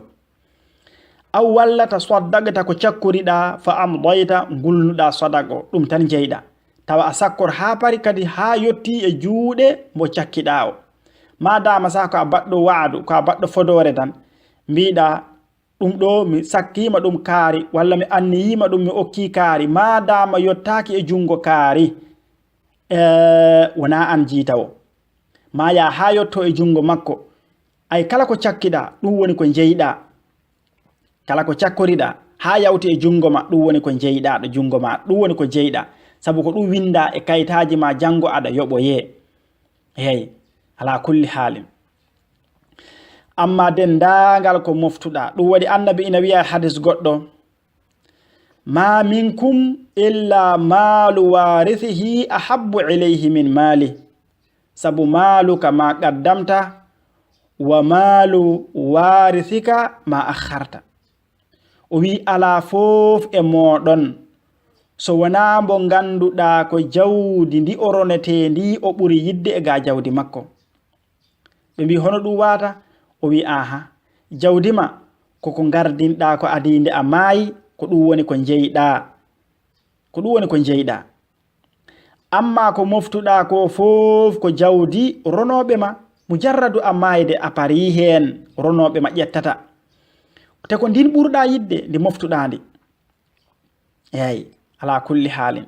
Speaker 1: Aw wallata saddaqta ko cakkuriɗa fa amdayta ngulnuɗa sadaqo, ɗum tan jeyɗa. Tawa a sakkor ha pari kadi ha yotti e juuɗe mo cakkiɗa o. Madama sa ko a baɗɗo waadu, ko a baɗɗo fodore tan mbiɗa ɗum ɗo mi sakkima ɗum kaari, walla mi anniyima ɗum mi okki kaari, madama yottaki e jungo kaari, wona an jiitawo. Ma ya ha yotto e jungo makko. Ay kala ko cakkiɗa ɗum woni ko jeyɗa. Kala ko cakkoriɗa ha yawti e jungo ma ɗum woni ko jeyɗa ɗo jungo ma, ɗum woni ko jeyɗa. Sabu ko ɗum winda e kayitaji ma jango aɗa yoɓoye. Hey, ala kulli halin. Amma dendagal ko moftuɗa, ɗum waɗi annabi ina wiya hadis goɗɗo, ma minkum illa malu warithihi ahabbu ilayhi min mali. Sabu maluka ma qaddamta wa malu warithika ma akharta. O wi ala fof e moɗon so wona mbo ganduɗa ko jawdi ndi oronete ndi o ɓuri yidde e ga jawdi makko. Ɓe mbi hono ɗum wata? O wi aha, jawdi ma koko gardinɗa ko adinde a maayi, ko ɗum woni ko jeyɗa, ko ɗum woni ko jeyɗa. Amma ko moftuɗa ko fof ko jawdi ronoɓe ma, mujarradu a maayde a pari hen ronoɓe ma ƴettata, te ko ndin ɓurɗa yidde ndi moftuɗa ndi. Eyi, ala kulli halin.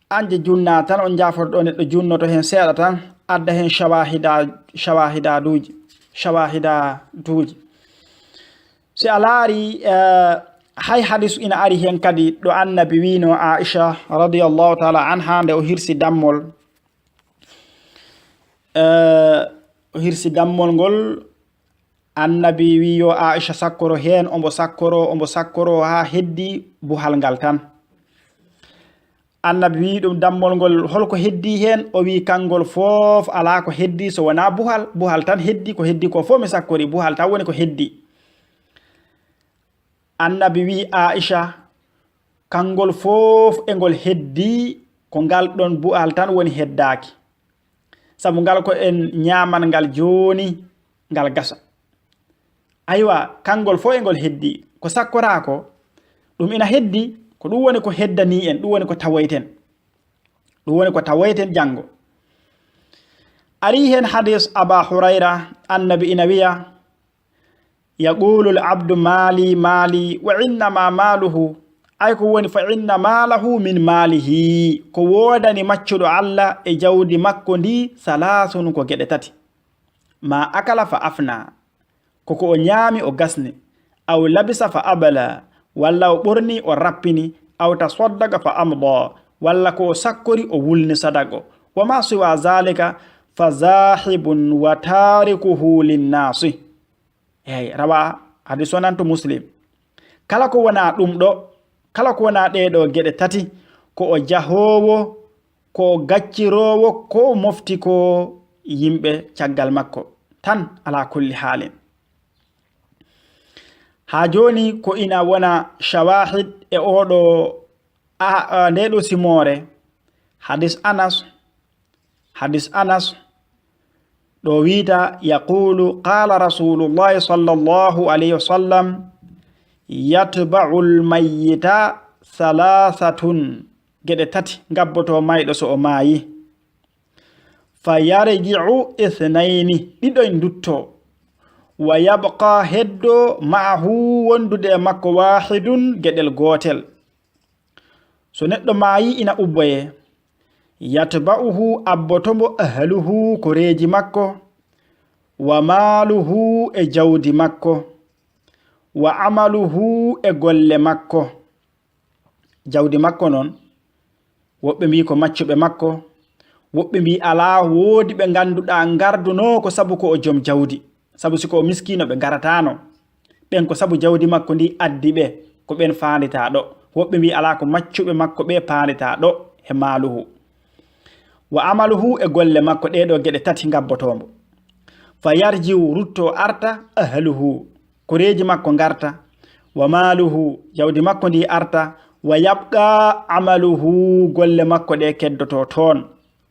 Speaker 1: Anje junna tan on jafotoɗo neɗɗo junnoto hen seeɗa tan adda hen shawahidaduji. Si a laari hay hadisu ina ari hen kadi ɗo annabi wino Aisha radiyallahu taala anha nde o hirsi dammol ngol, annabi wi yo Aisha sakkoro hen, ombo sakkoro ha heddi buhal ngal tan. Annabi wi ɗum dammol ngol holko heddi hen, o wi kangol fof ala ko heddi so wona buhal tan heddi, ko heddi ko fof mi sakkori buhal tan woni ko heddi. Annabi wi Aisha kangol fof e ngol heddi, ko ngal ɗon buhal tan woni heddaki, sabu ngal ko en nyaman ngal joni ngal gasa. Aywa, kangol fof e ngol heddi, ko sakkorako ɗum ina heddi, ko ɗum woni ko heddani en, ɗum woni ko tawoyten, ɗum woni ko tawoyten jango. Ari hen hadis Aba Hurayra, annabi ina wiya, yaqulu al-abdu mali mali wa innama maluhu, ay ko woni fa inna malahu min malihi, ko wodani maccuɗo Allah e jawdi makko ndi salasun ko geɗe tati. Ma akala fa afna, koko o nyami o gasni, aw labisa fa abala, walla o ɓorni o rappini, aw tasaddaqa fa amda, walla ko o sakkori o wulni sadago, wa ma siwa zalika fa zahibun wa tarikuhu linnasi. Rawa hadis wonanto Muslim. Kala ko wona ɗum ɗo, kala ko wona ɗeɗo geɗe tati, ko o jahowo, ko o gaccirowo, ko o mofti ko yimɓe caggal makko, tan ala kulli halin. Ha joni ko ina wona shawahid e oɗo ndeɗo simore hadis Anas ɗo wiita yaqulu qala rasulullahi sallallahu alayhi wa sallam yatba'u al-mayyita thalathatun geɗe tati gabboto mayɗo so o maayi fayarji'u ithnayni ɗiɗoy dutto wa yabqa heddo ma'ahu wondude makko wahidun geɗel gotel. So neɗɗo maayi ina ubboye yatba'uhu abbotombo ahluhu ko reeji makko wa maluhu e jawdi makko wa amaluhu e golle makko. Jawdi makko non woɓɓe mbi ko maccuɓe makko, woɓɓe mbi ala woodi ɓe ganduɗa garduno ko sabu ko o joom jawdi, sabu siko o miskino ɓe garatano ɓen ko sabu jawdi makko ndi addi ɓe ko ɓen fandita ɗo. Woɓɓe mbi ala ko maccuɓe makko ɓe fandita ɗo e maluhu wa amaluhu e golle makko. Ɗeɗo geɗe tati gabbotombo. Fa yarjiu rutto arta ahluhu ko reeji makko garta, wa maluhu jawdi makko ndi arta, wa yabqa amaluhu golle makko ɗe keddoto toon.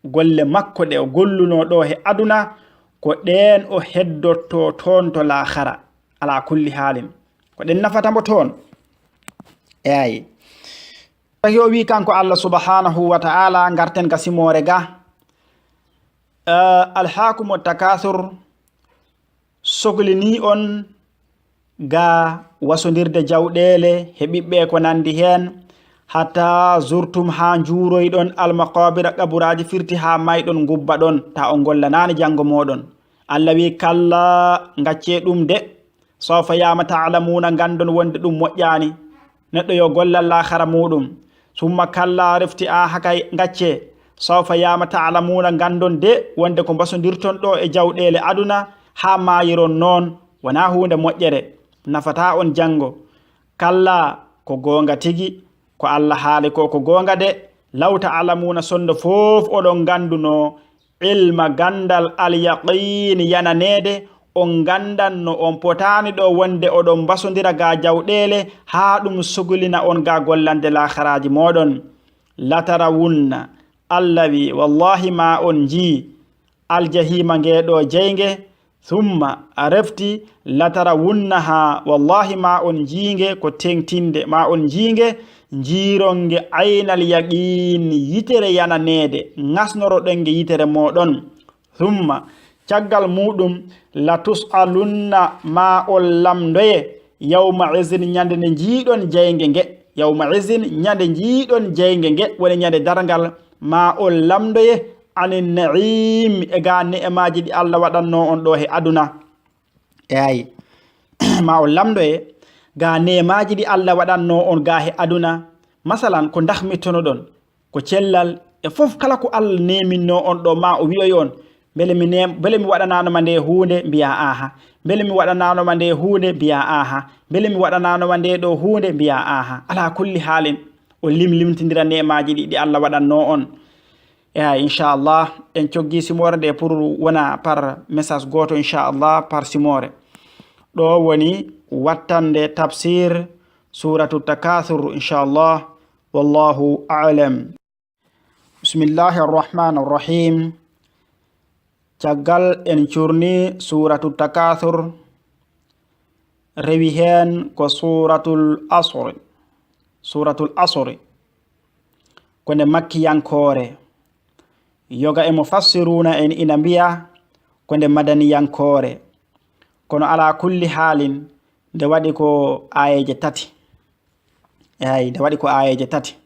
Speaker 1: Golle makko ɗe o golluno ɗo he aduna ko ɗen o heddotto toon to lahara ala kulli halin, ko ɗen nafatamo toon. Eyi tahi o wi kanko Allah subhanahu wa ta'ala garten ka simore ga alhaakumu takathur sohlini on ga wasodirde jawɗele he ɓiɓɓe ko nandi hen hatta zurtum ha juuroyɗon almaqabira qaburaji firti ha mayɗon gubba ɗon ta on gollanani jango moɗon. Allah wi kalla gacce ɗum de sawfa yama ta'lamuna gandon wonde ɗum moƴƴani neɗɗo yo gollal lahara muɗum. Summa kalla refti hakay gacce sawfa yama ta'lamuna gandon de wonde ko basodirton ɗo e jawɗele aduna ha mayiron noon wona hunde moƴƴere nafata on jango. Kalla ko gonga tigi ko Allah haali ko gonga de law ta'lamuna sonno fof oɗon ganduno ilma gandal al yaqin yananede on gandanno on potani ɗo wonde oɗon basodira ga jawɗele ha ɗum sugulina on ga gollande laharaji moɗon. Latarawunna Allah wi wallahi ma on ji aljahima ngeɗo jeyge. Thumma a refti latarawunnaha wallahi ma on jinge ko tengtinde, ma on jinge jironge aynal yaqin yitere yananede ngasnoroɗonge yitere moɗon. Thumma caggal muɗum la tus'alunna ma on lamdoye yawma izin nyande ne jiiɗon jeyge nge. Yawma izin nyande jiiɗon jeyge nge woni nyande dargal ma on lamdoye anin naim e ga ne'emaji ɗi Allah waɗanno on ɗo he aduna. Eyi ma on lamdoye ga ne'emaji ɗi Allah waɗanno on ga he aduna. Masalan ko dahmittonoɗon ko cellal e fof kala ko Allah neminno on ɗo ma o wiyoy on bele mi waɗananoma nde hunde mbiya aha, bele mi waɗananoma nde hunde mbiya aha, bele mi waɗananoma nde ɗo hunde mbiya aha. Ala kulli halin o limtidira ne'emaji ɗi Allah waɗanno on. Eyi inchallah en coggi simore nde pour wona par message goto inchallah par simore. Ɗo woni wattande tafsir suratu takathur inchallah wallahu a'lam. Bismillahi arrahmani arrahim. Caggal en curni suratu takathur rewi hen ko suratul asri ko nde makkiyankore. Yoga e mufassiruna en ina mbiya ko nde madaniyankore, kono ala kulli halin nde waɗi ko ayeje tati. Eyi nde waɗi ko ayeje tati.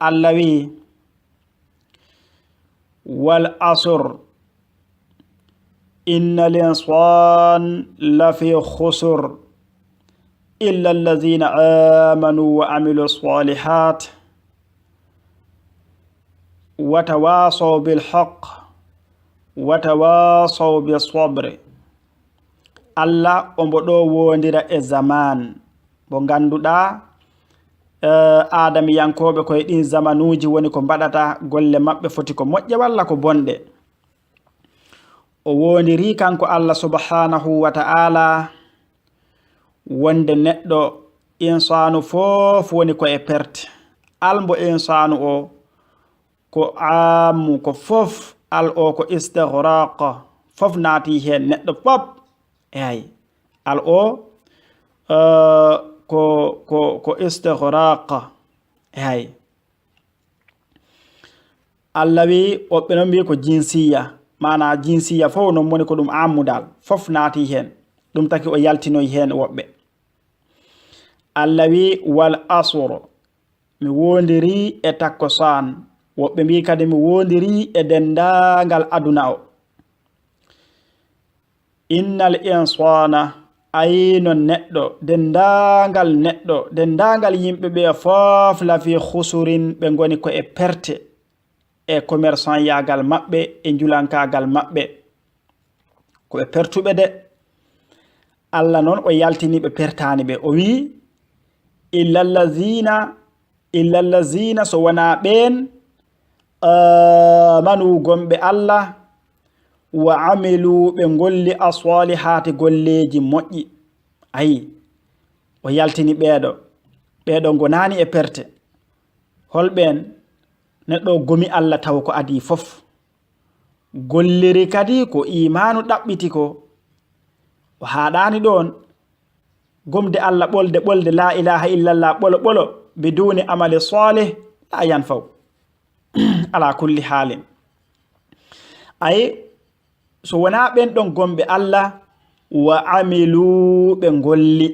Speaker 1: Allah wi wal asr innal insana lafi khusr illa alladhina amanu wa amilu salihat watawasaw bil haqq watawasaw bis sabr. Allah ombo ɗo wondira e zaman bo ganduɗa adamiyankoɓe koye ɗin zamanuji woni ko mbaɗata golle maɓɓe foti ko moƴƴe walla ko bonɗe. o wondiri kanko Allah subhanahu wa ta'ala wonde neɗɗo insanu fof woni ko e perte almbo insanu o ko ammu ko fof al o ko istighraq fof naati hen neɗɗo pop ay al o ko istighraq ay Allah wi oɓɓe non mbi ko jinsiya mana jinsiya fof non woni ko ɗum ammudal fof naati hen ɗum taki o yaltinoy hen woɓɓe Allah wi wal asr mi wondiri e takkosan woɓɓe mbi kadi mi wondiri e dendagal aduna o innal insana ayno neɗɗo dendagal yimɓe ɓe fof la fi khusurin ɓe goni ko e perte e commerçant yagal maɓɓe e julankagal maɓɓe ko ɓe pertuɓe de Allah noon o yaltini ɓe pertani ɓe o wi illallazina so wona ɓen amanu gomɓe Allah wa amilu ɓe golli as-salihati golleji moƴƴi ayi o yaltini ɓeɗo gonani e perte holɓen neɗɗo gomi Allah taw ko adi fof golliri kadi ko imanu ɗaɓɓiti ko o haɗani ɗon gomde Allah ɓolde la ilaha illallah ɓolo biduni amali salih la yanfaw ala kulli halin ay so wona ɓen ɗon gombe Allah wa amilu ɓe golli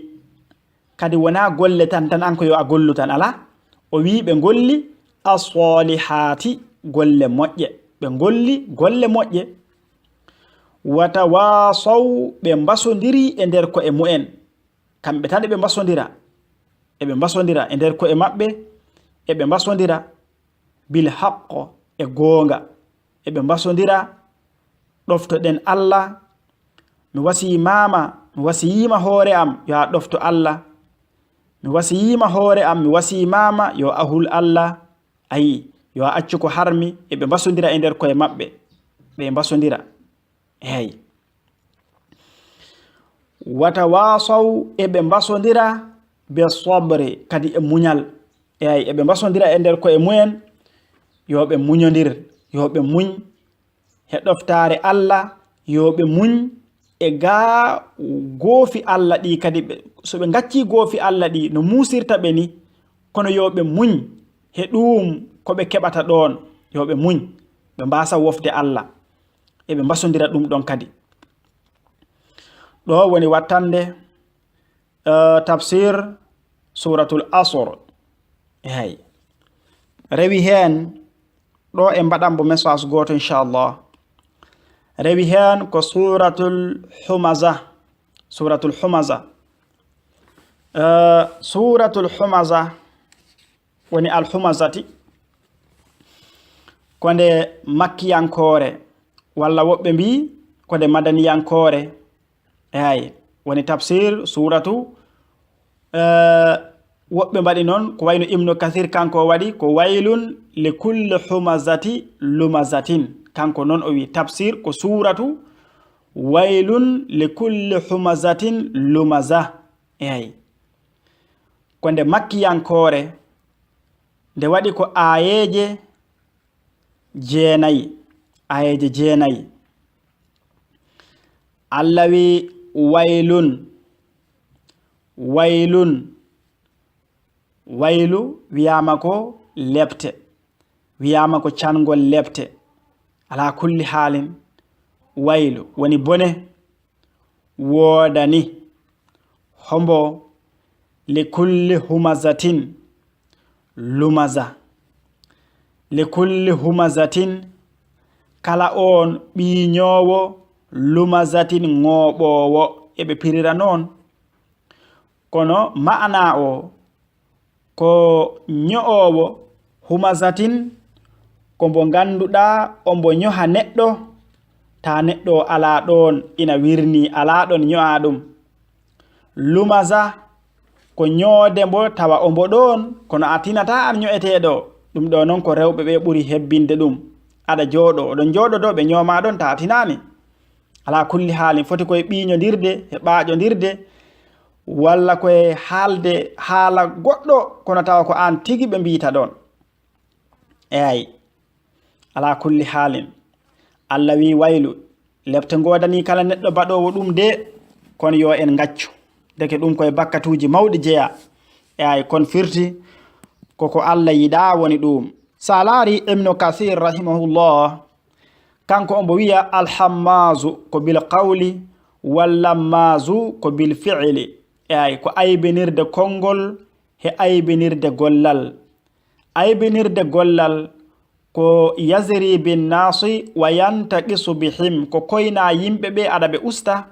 Speaker 1: kadi wona golle tan an ko yo a gollu tan ala o wi ɓe golli as-salihati golle moƴƴe ɓe golli golle moƴƴe watawasaw ɓe mbasodiri e nder ko e mu'en kamɓe tan ɓe mbasodira eɓe mbasodira e nder ko e maɓɓe eɓe mbasodira bil haqqo e goonga eɓe mbasodira ɗoftoɗen Allah mi wasiyima hoore am yo a ɗofto Allah mi wasiyima hoore am mi wasiyimama yo ahul Allah ayi yo a accu ko harmi eɓe mbasodira e nder koye maɓɓe ɓe mbasodira hey watawasaw eɓe mbasodira be sobre kadi e muñal ay eɓe mbasodira e nder koye mumen yo ɓe muñodir yo ɓe muñ he ɗoftare Allah yo ɓe muñ e ga goofi Allah ɗi kadi so ɓe gacci goofi Allah ɗi no musirta ɓe ni kono yo ɓe muñ he ɗum ko ɓe keɓata ɗon yo ɓe muñ ɓe mbasa wofde Allah eɓe mbasodira ɗum ɗon kadi ɗo woni wattande tafsir suratul asr hay rewi hen ɗo e mbaɗambo message goto inchallah rewi hen ko suratul humaza woni al humazati konde makkiyankore walla woɓɓe mbi konde madaniyankore ay woni tafsir suratu woɓɓe mbaɗi noon ko wayno ibnu kathir kanko waɗi ko waylun li kulli humazati lumazatin kanko noon o wi tafsir ko suratu waylun li kulli humazatin lumaza ay konde makkiyankore nde waɗi ko ayeje jeenayi Allah wi waylu wiyama ko lebte wiyama ko cangol lebte ala kulli halin waylu woni bone wodani hombo li kulli humazatin lumaza li kulli humazatin kala on ɓiñowo lumazatin ngoɓowo eɓe pirira noon kono ma'ana o ko nyo'owo humazatin ko mbo ganduɗa o mbo nyoha neɗɗo ta neɗɗo ala ɗon ina wirni ala ɗon nyo'a ɗum lumaza ko nyoode mbo tawa o mbo ɗon kono a tinata an nyo'eteɗo ɗum ɗo noon ko rewɓe ɓe ɓuri hebbinde ɗum aɗa jooɗo oɗon jooɗo ɗo ɓe nyoma ɗon ta tinani ala kulli halin foti koye ɓiñodirde e ɓaaƴodirde walla koye haalde haala goɗɗo kono tawa ko an tigi ɓe mbita ɗon. Eyi ala kulli halin Allah wi waylu lebte godani kala neɗɗo baɗowo ɗum de kono yo en gaccu deke ɗum koye bakkatuji mawɗi jeeya. Eyi kon firti koko Allah yiɗa woni ɗum. sa laari Ibnu Kathir rahimahullah kanko ombo wiya alhammazu ko bil qawli wallammazu ko bil fi'li. Eyi ko aybinirde konngol he aybinirde gollal. Aybinirde gollal ko yazri bin nasi wa yantaqisu bihim ko koyna yimɓe ɓe aɗa ɓe usta.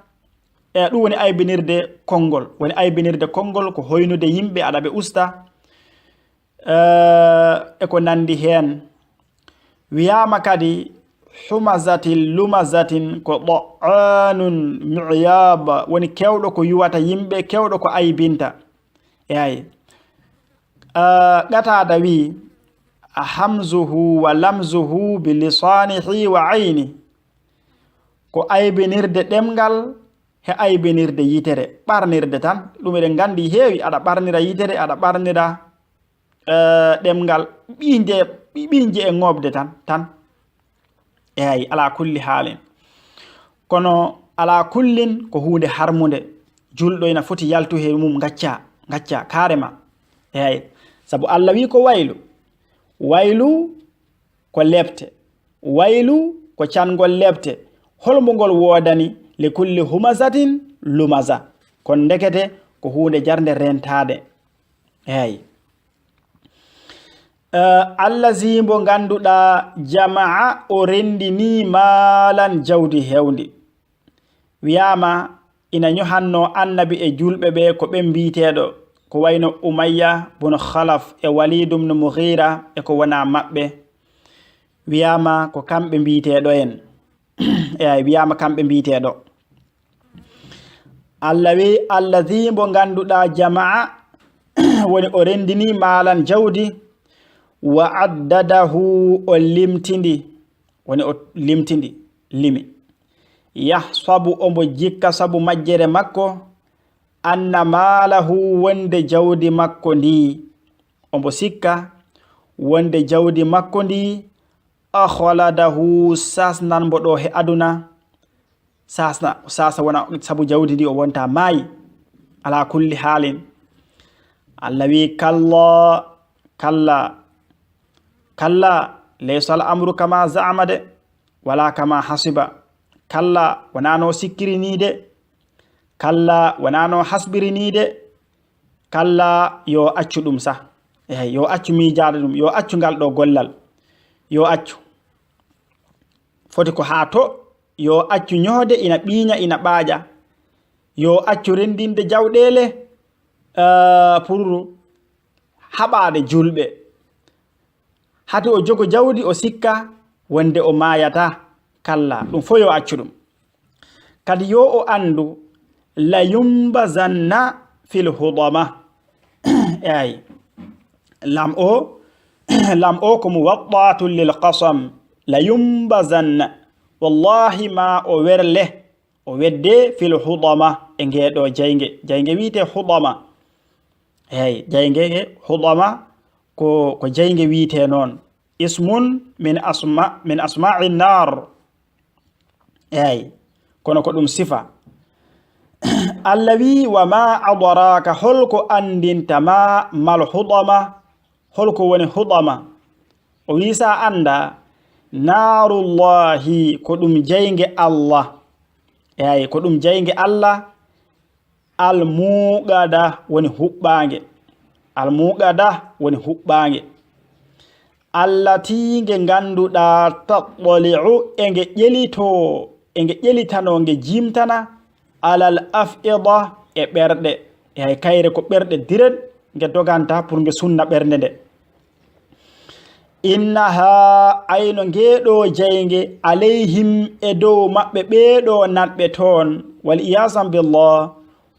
Speaker 1: Ɗum woni aybinirde konngol. Woni aybinirde konngol ko hoynude yimɓe aɗa ɓe usta e ko nandi hen. Wiyama kadi humazatin lumazatin ko ɗo'anun mi'yaba woni kewɗo ko yuwata yimɓe, kewɗo ko aybinta. Eyi Qatada wi hamzuhu wa lamzuhu bi lisanihi wa ayni ko aybinirde ɗemgal he aybinirde yitere, ɓarnirde tan. ɗum eɗen gandi heewi, aɗa ɓarnira yitere, aɗa ɓarnira ɗemgal, ɓinje e ŋobde tan. Eyi ala kulli haalin kono ala kullin ko hunde harmude. Julɗo ina foti yaltu he mum gacca karema. Eyi sabu Allah wi ko waylu ko lebte, waylu ko cangol lebte. Holmo ngol wodani li kulli humazatin lumaza, kon ndekete ko hunde jarde rentade. Eyi allazi mbo ganduɗa jamaa o rendini maalan jawdi hewndi. Wiyama ina nyohanno annabi e julɓe ɓe ko ɓe mbiteɗo ko wayno Umayya bun Khalaf e Walid ibn Mughira e ko wona maɓɓe. Wiyama ko kamɓe mbiteɗo en. Eyi wiyama kamɓe mbiteɗo. Allah wi allazi mbo ganduɗa jamaa woni o rendini maalan jawdi wa addadahu o limtindi, woni o limtindi limi. Yahsabu ombo jikka sabu majjere makko anna maalahu wonde jawdi makko ndi, ombo sikka wonde jawdi makko ndi akhladahu sasnan mbo ɗo he aduna. Sasa wona sabu jawdi ndi o wonta maayi. Ala kulli halin Allah wi kalla laysa al amru kama za'ama de wala kama hasiba. Kalla wonano sikkiri ni de, kalla wonano hasbiri ni de. Kalla yo accu ɗum sa. Yo accu miijade ɗum, yo accu ngal ɗo gollal, yo accu. Foti ko ha to yo accu nyoode ina ɓiiña ina ɓaaƴa. Yo accu rendinde jawɗele pour haɓade julɓe. Hati o jogo jawdi o sikka wonde o mayata. Kalla ɗum fo yo accu ɗum. Kadi yo o andu la yumbazanna fil hudama. Eyi lam o ko muwaddatun lil qasam. La yumbazanna wallahi ma o werle o wedde fil hudama e ngeɗo jayge wiite hudama. Eyi jayge hudama ko jayge wiite noon. Ismun min asma'i nar. Eyi kono ko ɗum sifa. Allah wi wa ma adraka holko andintama mal hudama, holko woni hudama. O wi sa anda narullahi ko ɗum jayge Allah. Eyi ko ɗum jayge Allah. Almuqada woni huɓɓange. Almuqada woni huɓɓange. Allati nge ganduɗa tattali'u enge ƴelitano nge jimtana alal af'ida e ɓerɗe. Eyi kayre ko ɓerɗe diret nge doganta pour nge sunna ɓernde nde. Innaha ayno ngeɗo jayge alayhim e dow maɓɓe ɓeɗo natɓe toon wal iyasam billah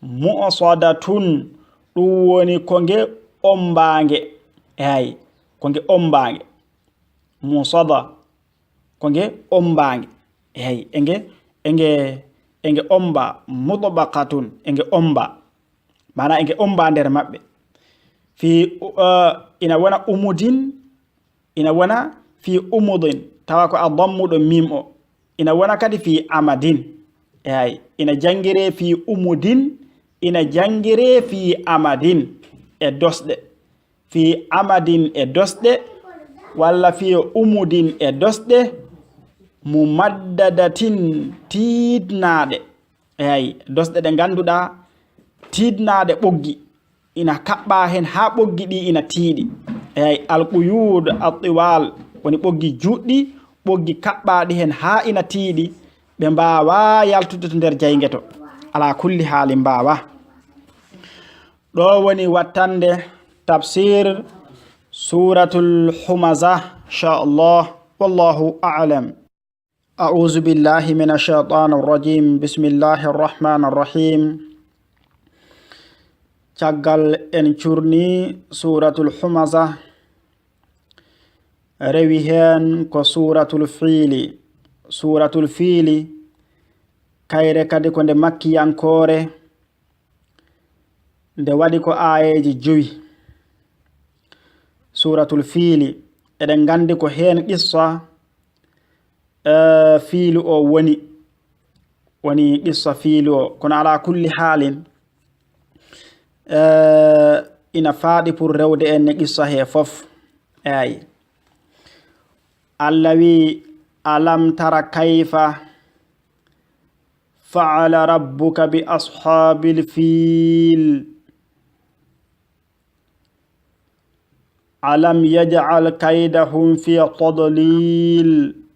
Speaker 1: mu'sadatun ɗum woni ko nge ombange. Eyi ko nge ombange. Musada ko nge ombange. Eyi enge enge omba mudbaqatun enge omba mana enge omba nder mabbe fi ina wana umudin ina wana fi umudin tawa ko adammudo mim o ina wana kadi fi amadin ina jangire fi umudin ina jangire fi amadin e dosde fi amadin e dosde walla fi umudin e dosde mumaddadatin tidnaade dosde de ganduda tidnaade boggi ina kabba hen ha boggi di ina tiidi alquyud atwal woni boggi juddi boggi kabbaadi hen ha ina tiidi be mbaawa yaltude to nder jaygeto ala kulli hali mbaawa do woni wattande tafsir suratul humaza insha Allah wallahu a'lam. أعوذ بالله من الشيطان الرجيم بسم الله الرحمن الرحيم تقل إن شرني سورة الحمزة رويهن كسورة الفيل سورة الفيل كايرة كده كنده مكي أنكورة ده ودي كو آية جوي سورة الفيل إذن غندي كو هين قصة fiilu o woni qissa fiilu o kono ala kulli halin ina faadi pour rewde en qissa he fof Allah wi alam tara kayfa fa'ala rabbuka bi ashabil fil alam yaj'al kaydahum fi tadlil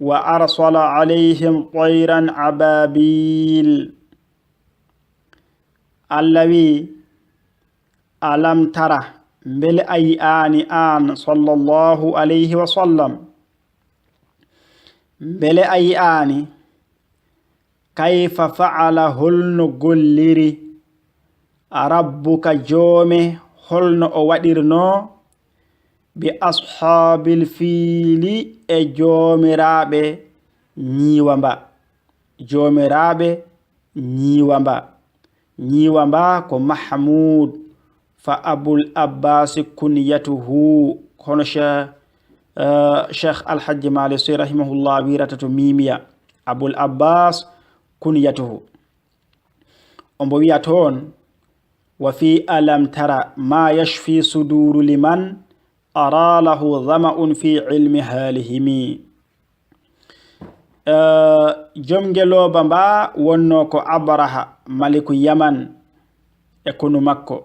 Speaker 1: وأرسل عليهم طيرا عبابيل الذي ألم ترى بل أي آن صلى الله عليه وسلم بل أي آن كيف فعل هلن قلري ربك جومه هلن أودرنو bi ashabil fili e jomirabe nyiwamba ko mahmud fa abul abbas kunyatuhu kono sheikh al-hajj malisi rahimahullah wiratatu mimiya abul abbas kunyatuhu ombo wiaton wa fi alam tara ma yashfi suduru liman أرى له ظمأ في علم حالهم جمجلو بامبا ونوكو أبرها ملك يمن يكون مكو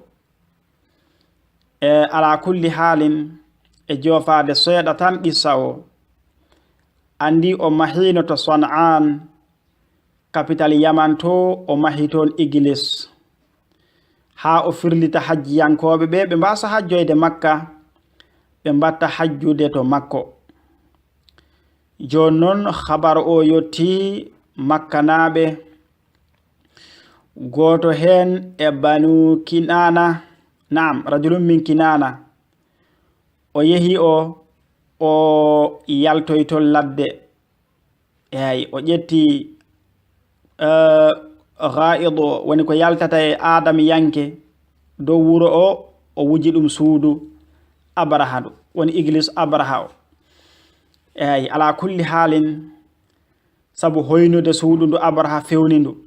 Speaker 1: على كل حال جوفا دي سيدة قصة عندي أمهينو تصنعان كابيتال يمن تو أمهيتون إجلس ها أفرلي تحجي ينكو ببي بمباسا حجو دي مكة ɓe mbatta hajjude to makko jon non khabar o yotti makkanaɓe goto hen e banu kinana naam rajulun min kinana o yehi o yaltoytol ladde o ƴetti ghaido woni ko yaltata e adam yanke dow wuro o wuji ɗum suudu abraha woni iglis abraha ala kulli halin sabu hoynude suudu ndu abraha fewnindu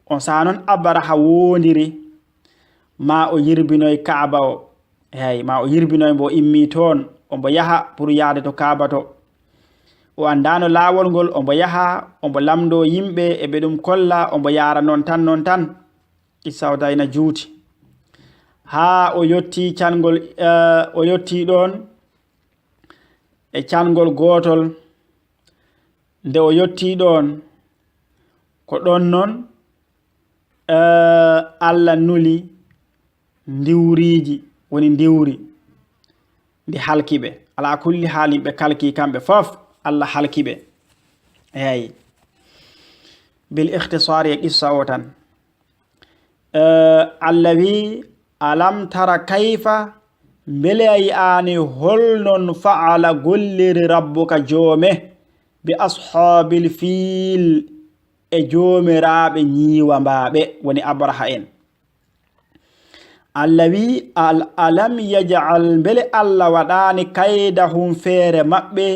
Speaker 1: on sanon abraha wondiri ma o yirbinoy kaaba o ma o yirbinoy mbo immi ton ombo yaha pour yaade to kaaba to o andano lawol ngol ombo yaha ombo lamdo yimbe e be dum kolla ombo yara non tan isawdayna juuti ha o yotti cangol o yotti don e cangol gotol nde o yotti don ko don non alla nuli ndiwriji woni ndiwri ndi halkibe ala kulli halin be kalki kambe fof alla halkibe bil ikhtisar ya qissa otan allawi alam tara kayfa bele ay ani holnon fa'ala golliri rabbuka jome bi ashabil fil e joomiraaɓe ñiiwambaaɓe woni abraha en. Allah wi alam yaj'al mbele Allah waɗaani kaydahum feere maɓɓe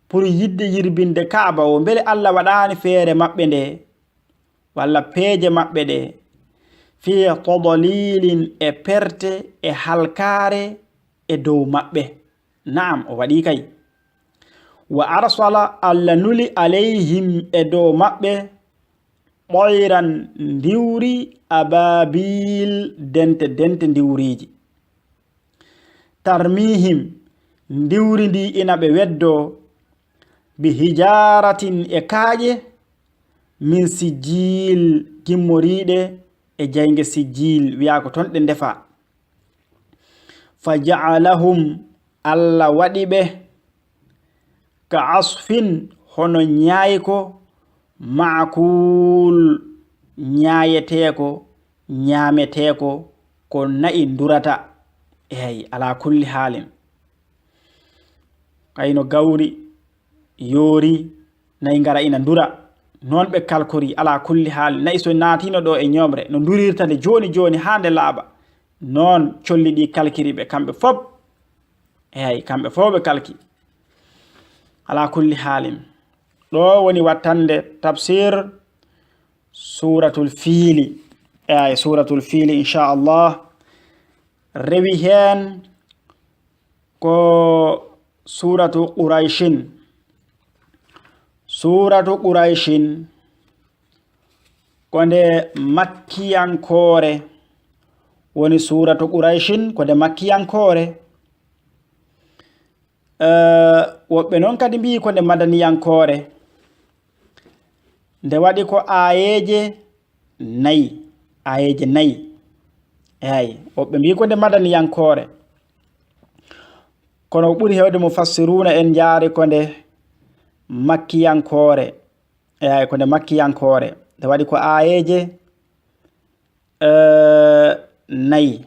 Speaker 1: pour yidde yirbinde kaaba o, mbele Allah waɗaani feere maɓɓe nde walla peeje maɓɓe ɗe fi tadlilin e perte e halkaare e dow maɓɓe. Naam, o waɗi kay. Wa arsala Allah nuli alayhim e dow maɓɓe ɓoyran ndiwri ababil dente ndiwriji. Tarmihim ndiwri ndi ina ɓe weddo bi hijaratin e kaaƴe min sijil gimmoriɗe e jayge sijil wi'a ko ton ɗe ndefa. Fa ja'alahum Allah waɗi ɓe ka asfin hono ñaayko maakul ñaayeteko ñaameteko ko na'i durata. Eyi, ala kulli halin kayno gawri yoori nayi ngara ina ndura non ɓe kalkori. Ala kulli hal nayi so naatino ɗo e ñomre no ndurirta nde joni ha nde laaɓa non colli ɗi kalkiri ɓe kamɓe fop. Eyi, kamɓe fof ɓe kalki. ala kulli halin ɗo woni wattande tafsir suratul fiili. Eyi, suratul fiili inchallah rewi hen ko suratu quraishin. Suratu quraishin ko nde makkiyankore woni suratu quraishin ko nde makkiyankore. Woɓɓe noon kadi mbi ko nde madaniyankore nde waɗi ko ayeje 4. Eyi, woɓɓe mbi ko nde madaniyankore kono ɓuri hewde mufassiruna en jaari ko nde makkiyankore. Eyi, ko nde makkiyankore nde waɗi ko ayeje 4.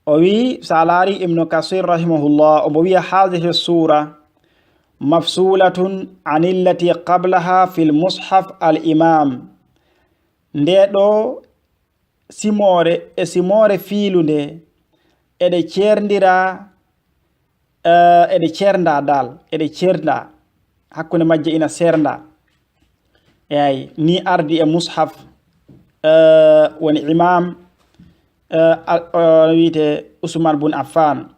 Speaker 1: o wi sa laari ibnu kasir rahimahullah omo wiya hadhihi sura mafsulatun an illati qablaha fil mushaf al imam. Nde ɗo simore fiilu nde eɗe cerdira eɗe cernda dal eɗe cerda hakkunde majje ina sernda. Eyi, ni ardi e mushaf woni imam wiite Usman bun Affan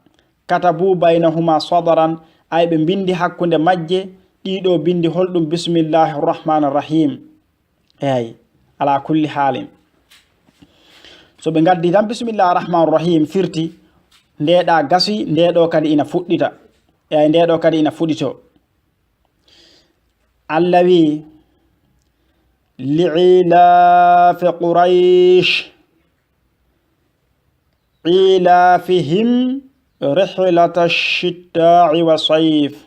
Speaker 1: katabu baynahuma sadaran ay ɓe bindi hakkunde majje ɗiɗo bindi holɗum bismillahi rrahmani rrahim. Eyi, ala kulli halin so ɓe gaddi tan bismillahi rrahmani rrahim firti ndeɗa gasi ndeɗo kadi ina fuɗɗita. Eyi, ndeɗo kadi ina fuɗito. Allah wi li'ilafi quraish إيلافهم رحلة الشتاء والصيف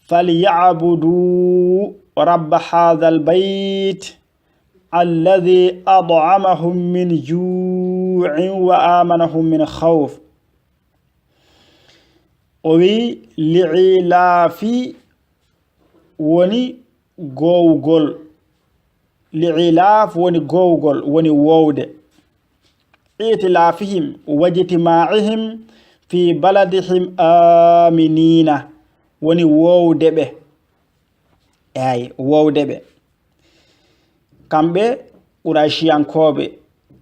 Speaker 1: فليعبدوا رب هذا البيت الذي أطعمهم من جوع وآمنهم من خوف. وي لعلاف وني غوغل. لعلاف وني غوغل وني وود إتلافهم واجتماعهم في بلدهم آمنين وني وودبه. أي وودبه kamɓe quraishiyankoɓe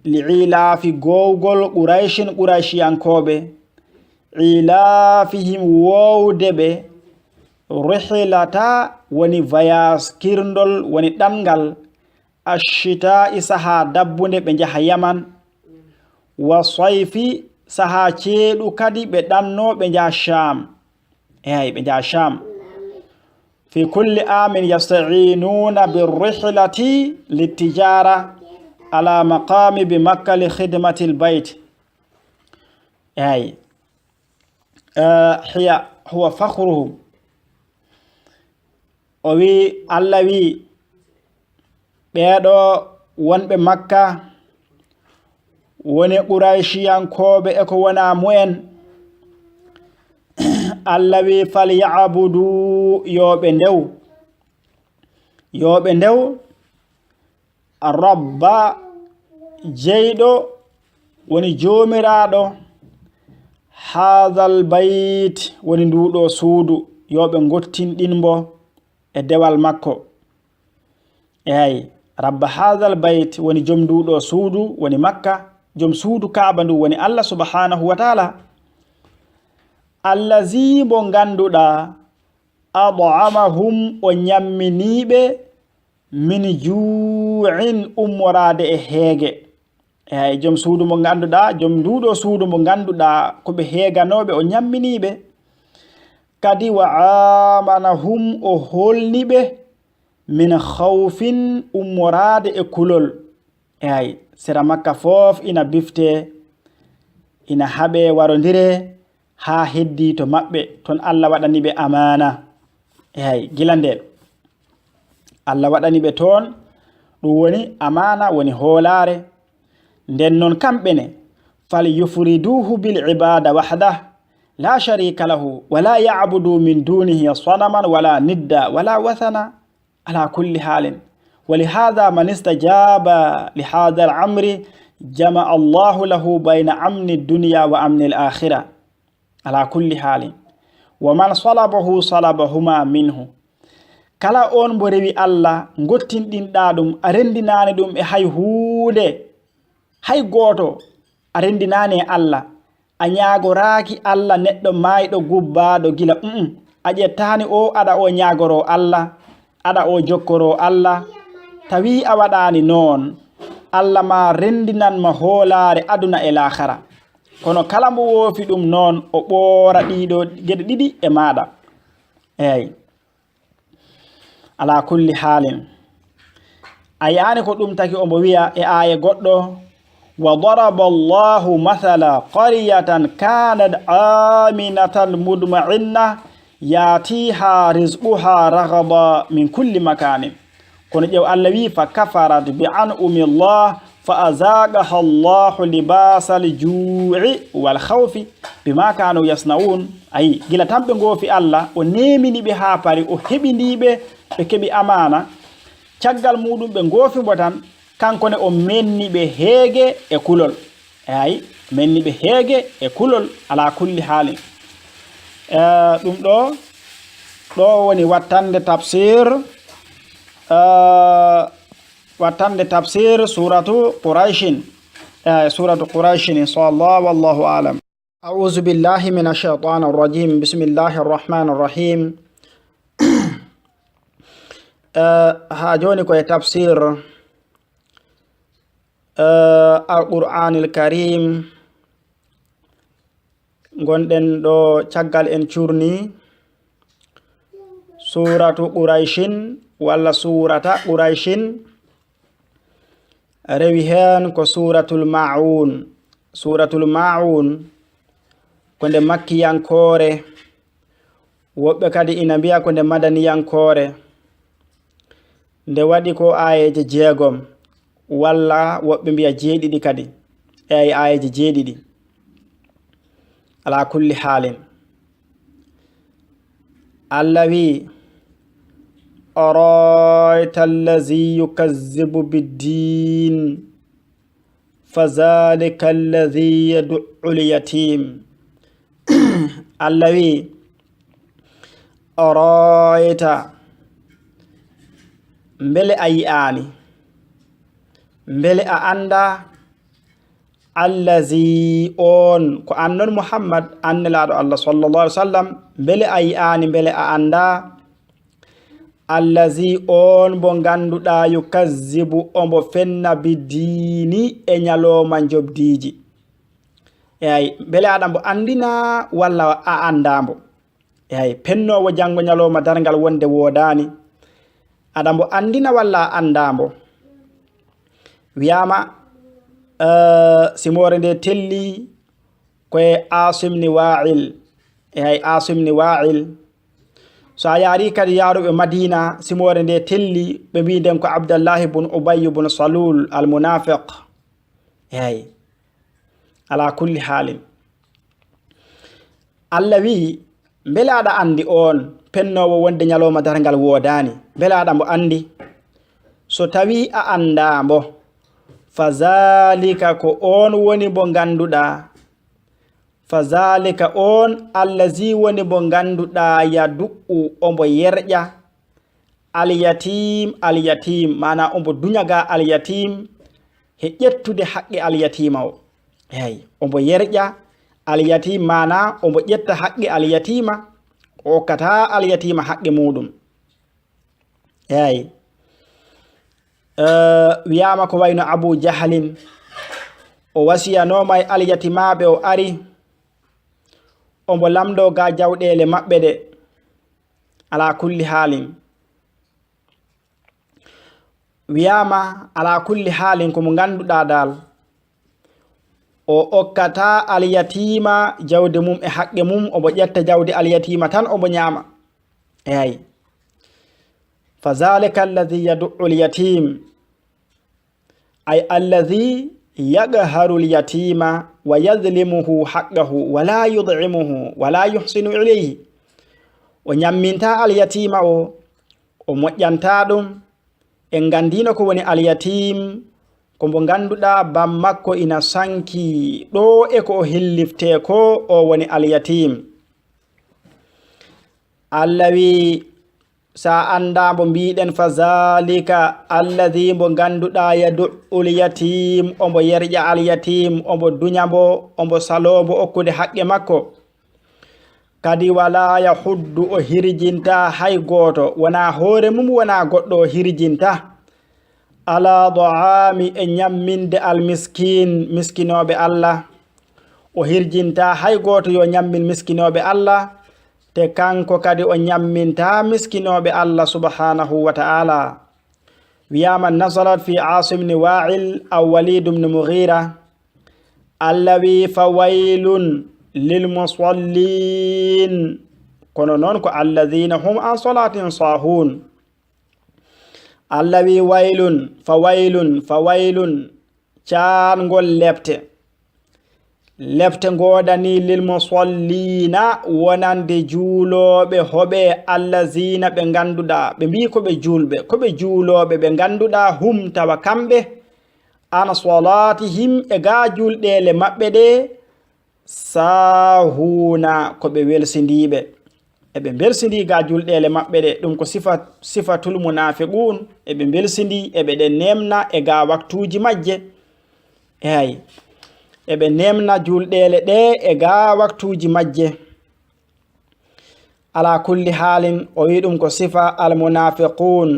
Speaker 1: li'ilafi gowgol quraishiyankoɓe ilafihim wowdeɓe rihlata woni voyage kirndol woni ɗangal ashita'i saha dabbunde ɓe jaha yaman wa sayfi saha ceeɗu kadi ɓe ɗanno ɓe jaha sham. Eyi, ɓe jaha sham. في كل عام يستعينون بالرحلة للتجارة على مقام بمكة لخدمة البيت. أي هو فخرهم. وي الله وي بيدو ون بمكة ون قريشيان كوب اكو ونا موين Allah wi falyabudu yoɓe ndew yoɓe ndew rabba jeyɗo woni jomiraɗo hadal bayt woni nduɗo suudu yoɓe gottinɗinmo e dewal makko eyi rabba hadal bayt woni joom nduɗo suudu woni makka joom suudu kaaba ndu woni Allah subhanahu wa ta'ala allazi mo ganduɗa ad'amahum o nyamminiɓe min ju'in ummorade e heege eyi joom suudu mo ganduɗa joom nduɗo suudu mo ganduɗa koɓe heeganoɓe o nyamminiɓe kadi wa amanahum o holniɓe min khawfin ummorade e kulol eyi sera makka fof ina bifte ina haɓe warodire ha heddi to maɓɓe ton Allah waɗaniɓe amana eyi gila nden Allah waɗaniɓe toon ɗum woni amana woni hoolare nden non kamɓene fal yufriduhu bil ibada wahdah la sharika lahu wala ya'budu min dunihi sanaman wala nidda wala wathana ala kulli halin ولهذا من استجاب لهذا الأمر جمع الله له بين أمن الدنيا وأمن الآخرة على كل حال ومن صلبه صلبهما منه kala on bo rewi Allah gottinɗinɗa ɗum a rendinani ɗum e hay huude hay goto a rendinani e Allah a ñagoraki Allah neɗɗo mayɗo gubbaɗo gila a ƴettani o aɗa o ñagoro Allah aɗa o jokkoro Allah tawi a waɗani noon Allah ma rendinan ma hoolare aduna e lahara kono kala mo woofi ɗum noon o ɓoora ɗiɗo geɗe ɗiɗi e maɗa eyi ala kulli halin a yani ko ɗum taki omo wiya e aya goɗɗo wa daraba Allahu mathala qaryatan kanat aminatan mudma'inna yatiha rizquha raghaba min kulli makanin kono ƴew Allah wi fa kafarat bi an'umi Allah fa azaqaha Allahu libasal ju'i wal khawfi bima kanu yasnaun ayi gila tambe ngofi Allah o nemini be ha pari o hebindibe be kebi amana caggal mudum be ngofi mo tan kankone o menni be heege e kulol ayi menni be heege e kulol ala kulli halin dum do woni wattande tafsir wattande tafsir suratu quraishin suratu quraishin inshallah wallahu alam a'udhu billahi minash shaitanir rajim bismillahir rahmanir rahim ha joni ko tafsir al-Qur'anil Karim gonden do caggal en curni suratu quraishin walla surata quraishin rewi hen ko suratul ma'un ko nde makkiyankore wobbe kadi ina biya ko nde madaniyankore nde wadi ko ayeje jeegom walla wobbe biya jeedidi kadi ay ayeje jeedidi ala kulli halin allawi أرأيت الذي يكذب بالدين فذلك الذي يدع اليتيم الذي أرأيت mbele ayani mbele a anda allazi on ko annon Muhammad annelaɗo Allah sallallahu alaihi wasallam mbele ayani mbele a anda allazi on bo ganduɗa yukazzibu ombo fenna bidini e nyaloma jobdiji eyi bele aɗa mbo andina walla a andambo eyi pennowo jango nyaloma dargal wonde wodani aɗa mbo andina walla a andambo wiyama simore nde telli koye Asim ni Wa'il eyi Asim ni Wa'il so a yaari kadi yaaruɓe Madina simore nde telli ɓe mbiden ko Abdallah ibn Ubay ibn Salul al munafiq eyi ala kulli halin Allah wi mbele aɗa andi on pennowo wonde nyaloma dargal wodani mbele aɗa mbo andi so tawi a andamo fazalika ko on woni bo ganduɗa fazalika on allazi woni bo ganduɗa yadu'u ombo yerƴa alyatim mana ombo duñaga alyatim he ƴettude haqqe alyatima o ombo yerƴa alyatim mana ombo ƴetta haqqe alyatima o kata alyatima haqqe muɗum wiyama ko wayno Abu Jahlin o wasiyanoma e alyatimaɓe o ari ombo lamdo ga jawɗele maɓɓe ɗe ala kulli halin wiyama ala kulli halin komo ganduɗa dal o okkata alyatima jawde mum e haqqe mum omo ƴetta jawde alyatima tan omo ñama fazalika alladhi yad'u alyatim ay alladhi yaqharu alyatima wa yadhlimuhu haqqahu wa la yud'imuhu wa la yuhsinu ilayhi o ñamminta alyatima o moƴƴanta ɗum en gandino ko woni alyatim ko mo ganduɗa bam makko ina sanki ɗo e ko o hillifte ko o woni alyatim Allah wi sa anda mo mbiɗen fazalika alladhi mo ganduɗa yadu'ul yatim ombo yerƴa alyatim ombo duñamo ombo salombo okkude haqqe makko kadi wala yahuddu o hirjinta hay goto wona hoore mum wona goɗɗo o hirjinta ala ta'ami e ñamminde almiskin miskinoɓe Allah o hirjinta hay goto yo ñammin miskinoɓe Allah te kanko kadi o ñamminta miskinoɓe Allah subhanahu wa ta'ala wiyama nazalat fi Asim ibn Wa'il aw Walid ibn Mughira allawi fawailun lil musallin kono non ko alladhina hum an salatin sahun allawi fawailun caangol lefte godani lil musallina wonande juuloɓe hoɓe allazina ɓe ganduɗa ɓe mbi ko ɓe julɓe ko ɓe juuloɓe ɓe ganduɗa hum tawa kamɓe an salatihim e ga julɗele maɓɓe ɗe sahuna ko ɓe welsindiɓe eɓe belsindi ga julɗele maɓɓe ɗe ɗum ko sifatul munafiqun eɓe belsindi eɓe ɗe nemna e ga waktuji majje eɓe nemna julɗele ɗe e ga waktuji majje ala kulli halin o wi ɗum ko sifa al munafiqun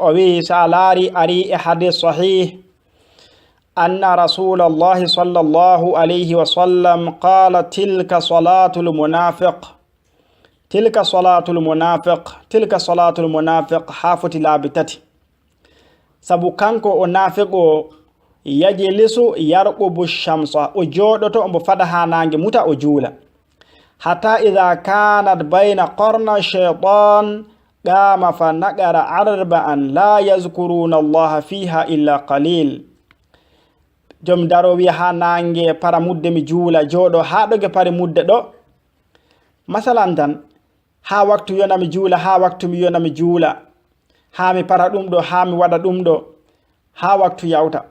Speaker 1: o wi sa laari ari e hadith sahih anna rasulallahi sallallahu alayhi wa sallam qala tilka salatul munafiq hafoti laabi tati sabu kanko o nafiqo yajlisu yarqubu shamsa o joɗoto ombo fada ha nange muta o juula hatta idha kanat bayna qarna shaytan qama fa naqara arba'an la yazkuruna allaha fiha illa qalil jom daro wi ha nange para mudde mi juula joɗo ha ɗoge pare mudde ɗo masalan tan ha waktu yona mi juula ha waktu mi yona mi juula ha mi para ɗum ɗo ha mi waɗa ɗum ɗo ha waktu yawta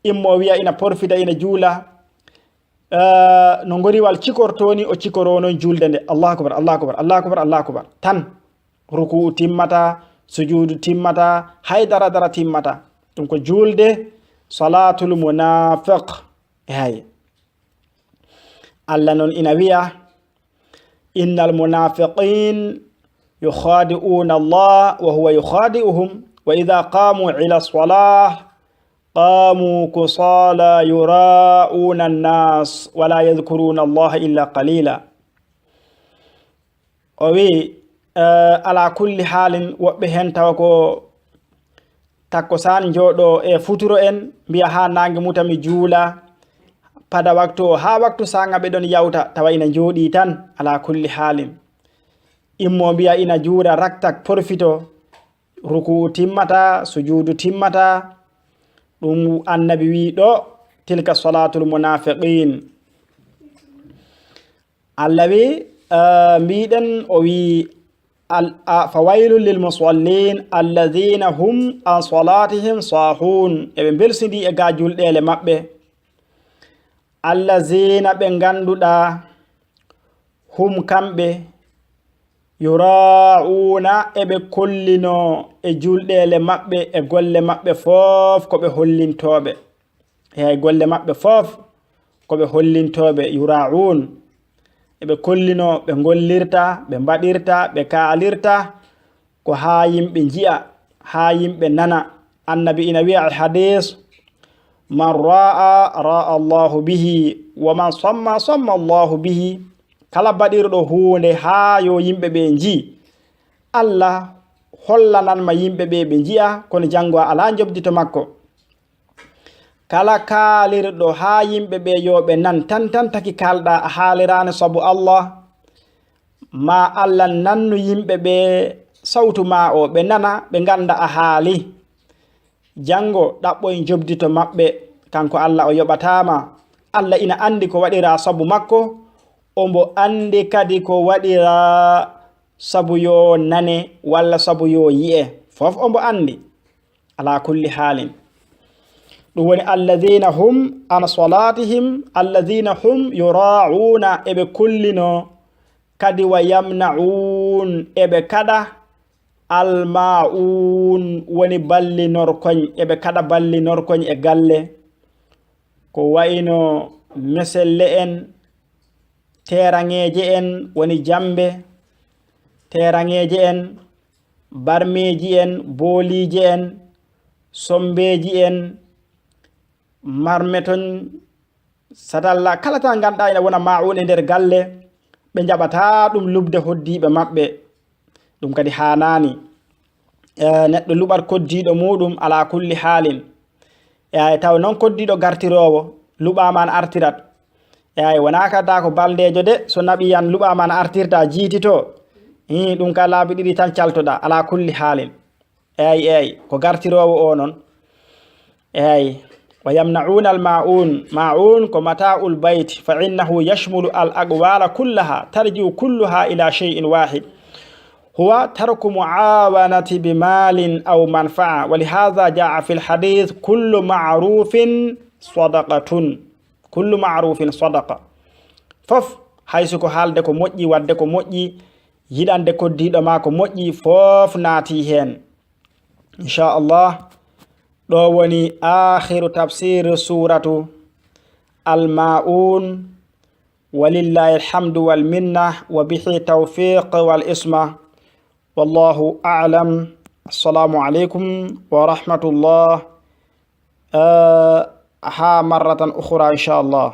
Speaker 1: immo wiya ina porfida ina juula no ngoriwal cikortoni o cikorono julde nde allahu akbar allahu akbar allahu akbar allahu akbar tan ruku timmata sujudu timmata haydara dara timmata ɗum ko julde salatul munafiq Allah non ina wiya innal munafiqin yukhadi'una Allah wa huwa yukhadi'uhum wa idha qamu ila salah qamu kusala yura'una an-nas wa la yadhkuruna Allah illa qalila o wi ala kulli halin woɓɓe hen tawa ko takkosan joɗo e futuro en mbiya ha nange mutami juula pada waktu ha waktu sanga ɓe ɗon yawta tawa ina jooɗi tan ala kulli halin immo mbiya ina juura raktak porfito ruku timmata sujudu timmata ɗum annabi wi ɗo tilka salatul munafiqin Allah wi mbiɗen o wi فويل للمصلين الذين هم عن صلاتهم صاحون ابن بلسدي اجاجول ديل مابbe allazina be ganduda hum kambe yura'una ebe kollino e juldele mabbe e golle mabbe fof ko be hollintobe e golle mabbe fof ko be hollintobe yura'un ebe kollino be gollirta be badirta be kaalirta ko ha yimbe jiya ha yimbe nana annabi ina wi al hadith man ra'a Allahu bihi wa man samma Allahu bihi kala badirdo hunde ha yo yimbe be ji Allah hollanan ma yimbe be jiya kono jango ala jobdito makko kala kalirdo ha yimbe be yo be nan tan taki kalda halirane sabu Allah ma Allah nannu yimbe be sawtu ma o be nana be ganda a haali jango dabbo en jobdito mabbe kanko Allah o yobatama Allah ina andi ko wadira sabu makko ombo andi kadi ko wadira sabu yo nane walla sabu yo yi'e fof ombo andi ala kulli halin dum woni alladhina hum an salatihim alladhina hum yura'una ebe kullino kadi wa yamna'un ebe kada alma'un woni balli norkoñ ebe kada balli norkoñ e galle ko wayno meselle en terangeje en woni jambe terangeje en barmeji en boolije en sombeji en marmeton satalla kala ta ganda ina wona ma'un e der galle be jabata dum lubde hoddibe mabbe dum kadi hanani neddo lubar koddido mudum ala kulli halin taw non koddido gartirowo luba man artirat wona kada ko baldejo de so nabiyan luba man artirta jitito dum ka laabi didi tan caltoda ala kulli halin ko gartirowo o non ويمنعون الماعون كمتاع البيت فإنه يشمل الأقوال كلها ترجع كلها إلى شيء واحد هو ترك معاونة بمال أو منفعة ولهذا جاء في الحديث كل معروف صدقة كل معروف صدقة فف حيث حال دكو موجي ودكو موجي يدان دكو ديدو ماكو موجي فوف ناتيهن إن شاء الله دووني آخر تفسير سورة الماعون ولله الحمد والمنة وبه التوفيق والإسمة والله أعلم. السلام عليكم ورحمة الله. ها مرة أخرى إن شاء الله.